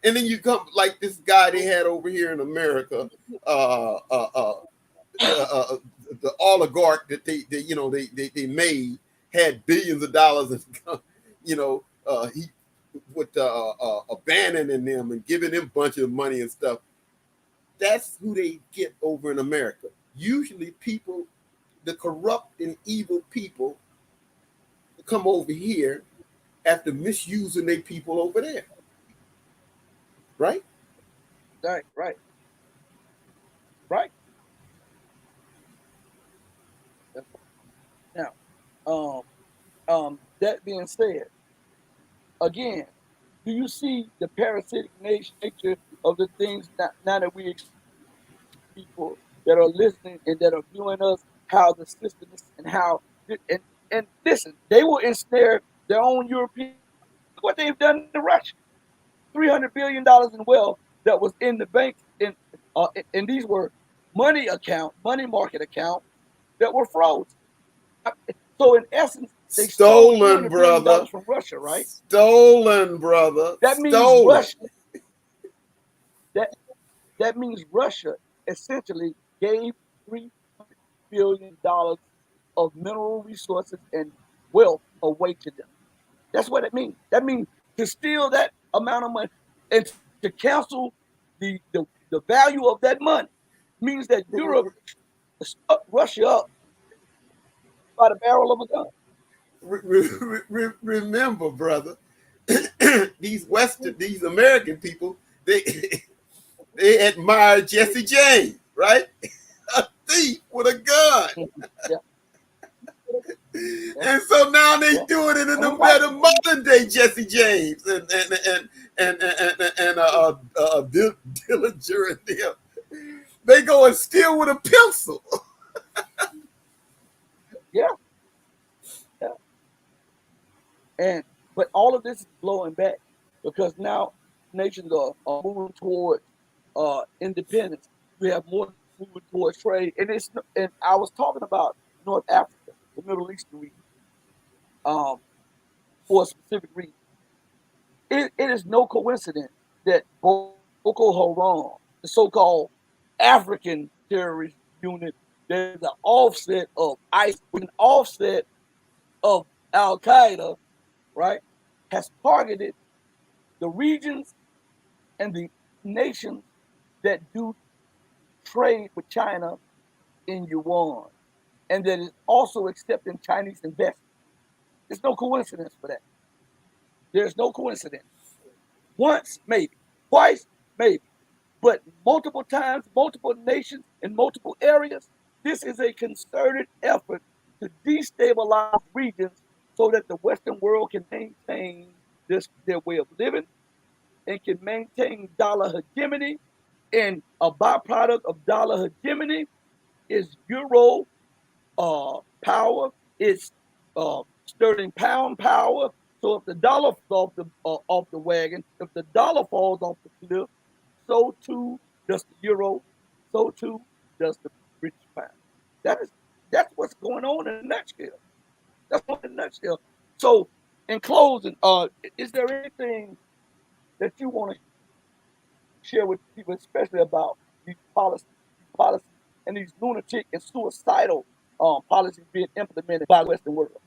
And then you come like this guy they had over here in America, the oligarch that they made had billions of dollars, and he with abandoning them and giving them a bunch of money and stuff. That's who they get over in America. Usually people, the corrupt and evil people, come over here after misusing their people over there. Right? Right. Now, that being said, again, do you see the parasitic nature of the things now that we people that are listening and that are viewing us, how the system is and how and listen, they will ensnare their own European what they've done to Russia. $300 billion in wealth that was in the banks, and these were money market accounts that were frozen. So in essence, they stole Stolen, $300 billion brother. from Russia, right? Stolen, brother. That means Stolen. Russia. That that means Russia essentially gave $300 billion of mineral resources and wealth away to them. That's what it means. That means to steal that amount of money and to cancel the value of that money means that Europe stuck Russia up by the barrel of a gun. Remember, brother, these American people, they they admire Jesse James, right? A thief with a gun. Yeah, And so now they yeah. doing it in And the modern day Jesse James and Dillinger and them. They go and steal with a pencil. yeah, yeah. And but all of this is blowing back because now nations are moving towards independence. We have more moving towards trade, and I was talking about North Africa, the Middle Eastern region, um, for a specific reason. It is no coincidence that Boko Haram, the so-called African terrorist unit, that is an offset of ISIS, an offset of Al Qaeda, right, has targeted the regions and the nations that do trade with China in yuan, and that is also accepting Chinese investment. There's no coincidence for that. There's no coincidence. Once, maybe. Twice, maybe. But multiple times, multiple nations in multiple areas, this is a concerted effort to destabilize regions so that the Western world can maintain their way of living and can maintain dollar hegemony. And a byproduct of dollar hegemony is euro power, it's sterling pound power. So if the dollar falls off the wagon, if the dollar falls off the cliff, so too does the euro, so too does the British pound. That is that's what's going on in a nutshell. That's what in a nutshell. So in closing, is there anything that you want to share with people, especially about these policies, and these lunatic and suicidal policies being implemented by the Western world?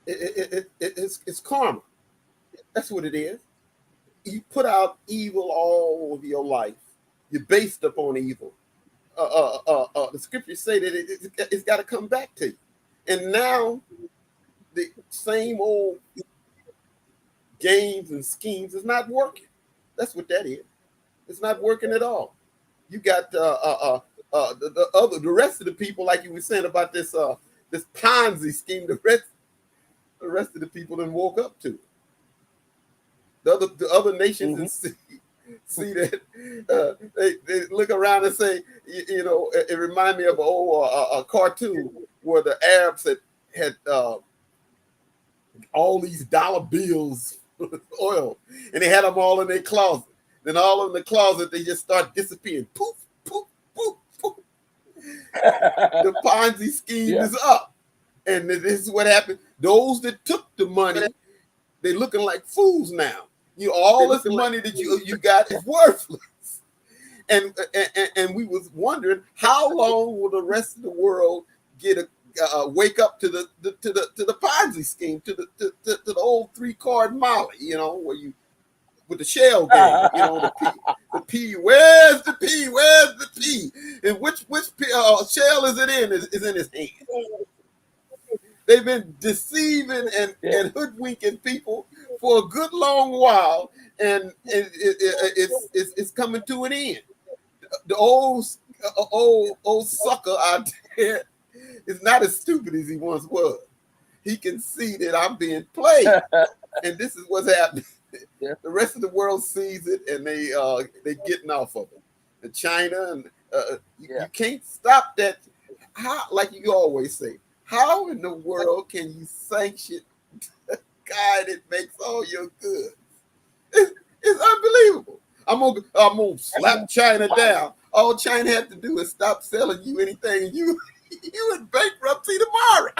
It's karma. That's what it is. You put out evil all of your life. You're based upon evil. The scriptures say that it's got to come back to you. And now the same old games and schemes is not working. That's what that is. It's not working at all. You got the rest of the people, like you were saying about this Ponzi scheme. The rest of the people then woke up to it. The other nations and see that they look around and say, it reminded me of an old a cartoon where the Arabs had all these dollar bills with oil, and they had them all in their closet. Then all in the closet, they just start disappearing. Poof, poof, poof, poof. The Ponzi scheme is up. And this is what happened. Those that took the money, they're looking like fools now. All this money that you got is worthless. And we was wondering how long will the rest of the world get wake up to the Ponzi scheme, to the old 3-card Molly, where you with the shell game, the P. Where's the P? Where's the P? And which shell is it in? Is in his hand. They've been deceiving and hoodwinking people for a good long while, and it's coming to an end. The old sucker out there is not as stupid as he once was. He can see that I'm being played, and this is what's happening. Yeah. The rest of the world sees it, and they're getting off of it. And China, and you can't stop that. How, like you always say, how in the world can you sanction guy that makes all your goods. It's unbelievable. I'm gonna slap China down. All China had to do is stop selling you anything. You in bankruptcy tomorrow.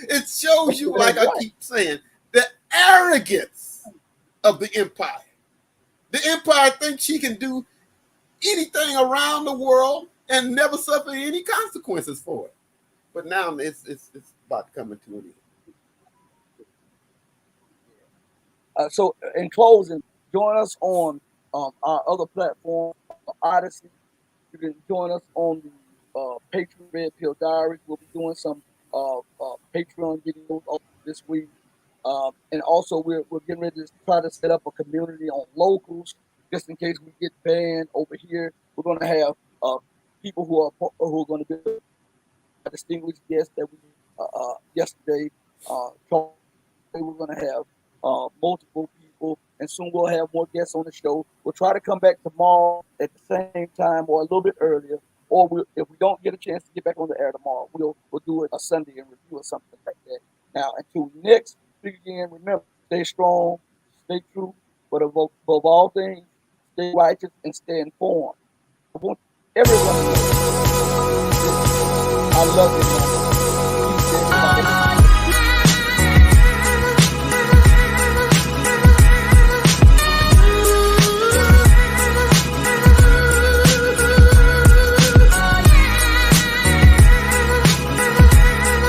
It shows you, like I keep saying, the arrogance of the empire. The empire thinks she can do anything around the world and never suffer any consequences for it. But now it's about coming to an end. So, in closing, join us on our other platform, Odyssey. You can join us on the Patreon Red Pill Diaries. We'll be doing some Patreon videos this week. And also, we're getting ready to try to set up a community on locals, just in case we get banned over here. We're going to have people who are going to be distinguished guests that we yesterday. We're going to have multiple people, and soon we'll have more guests on the show. We'll try to come back tomorrow at the same time or a little bit earlier. Or if we don't get a chance to get back on the air tomorrow, we'll do it a Sunday in review or something like that. Now, until next week again, remember, stay strong, stay true, but above all things, stay righteous and stay informed. I want everyone to know I love you, man.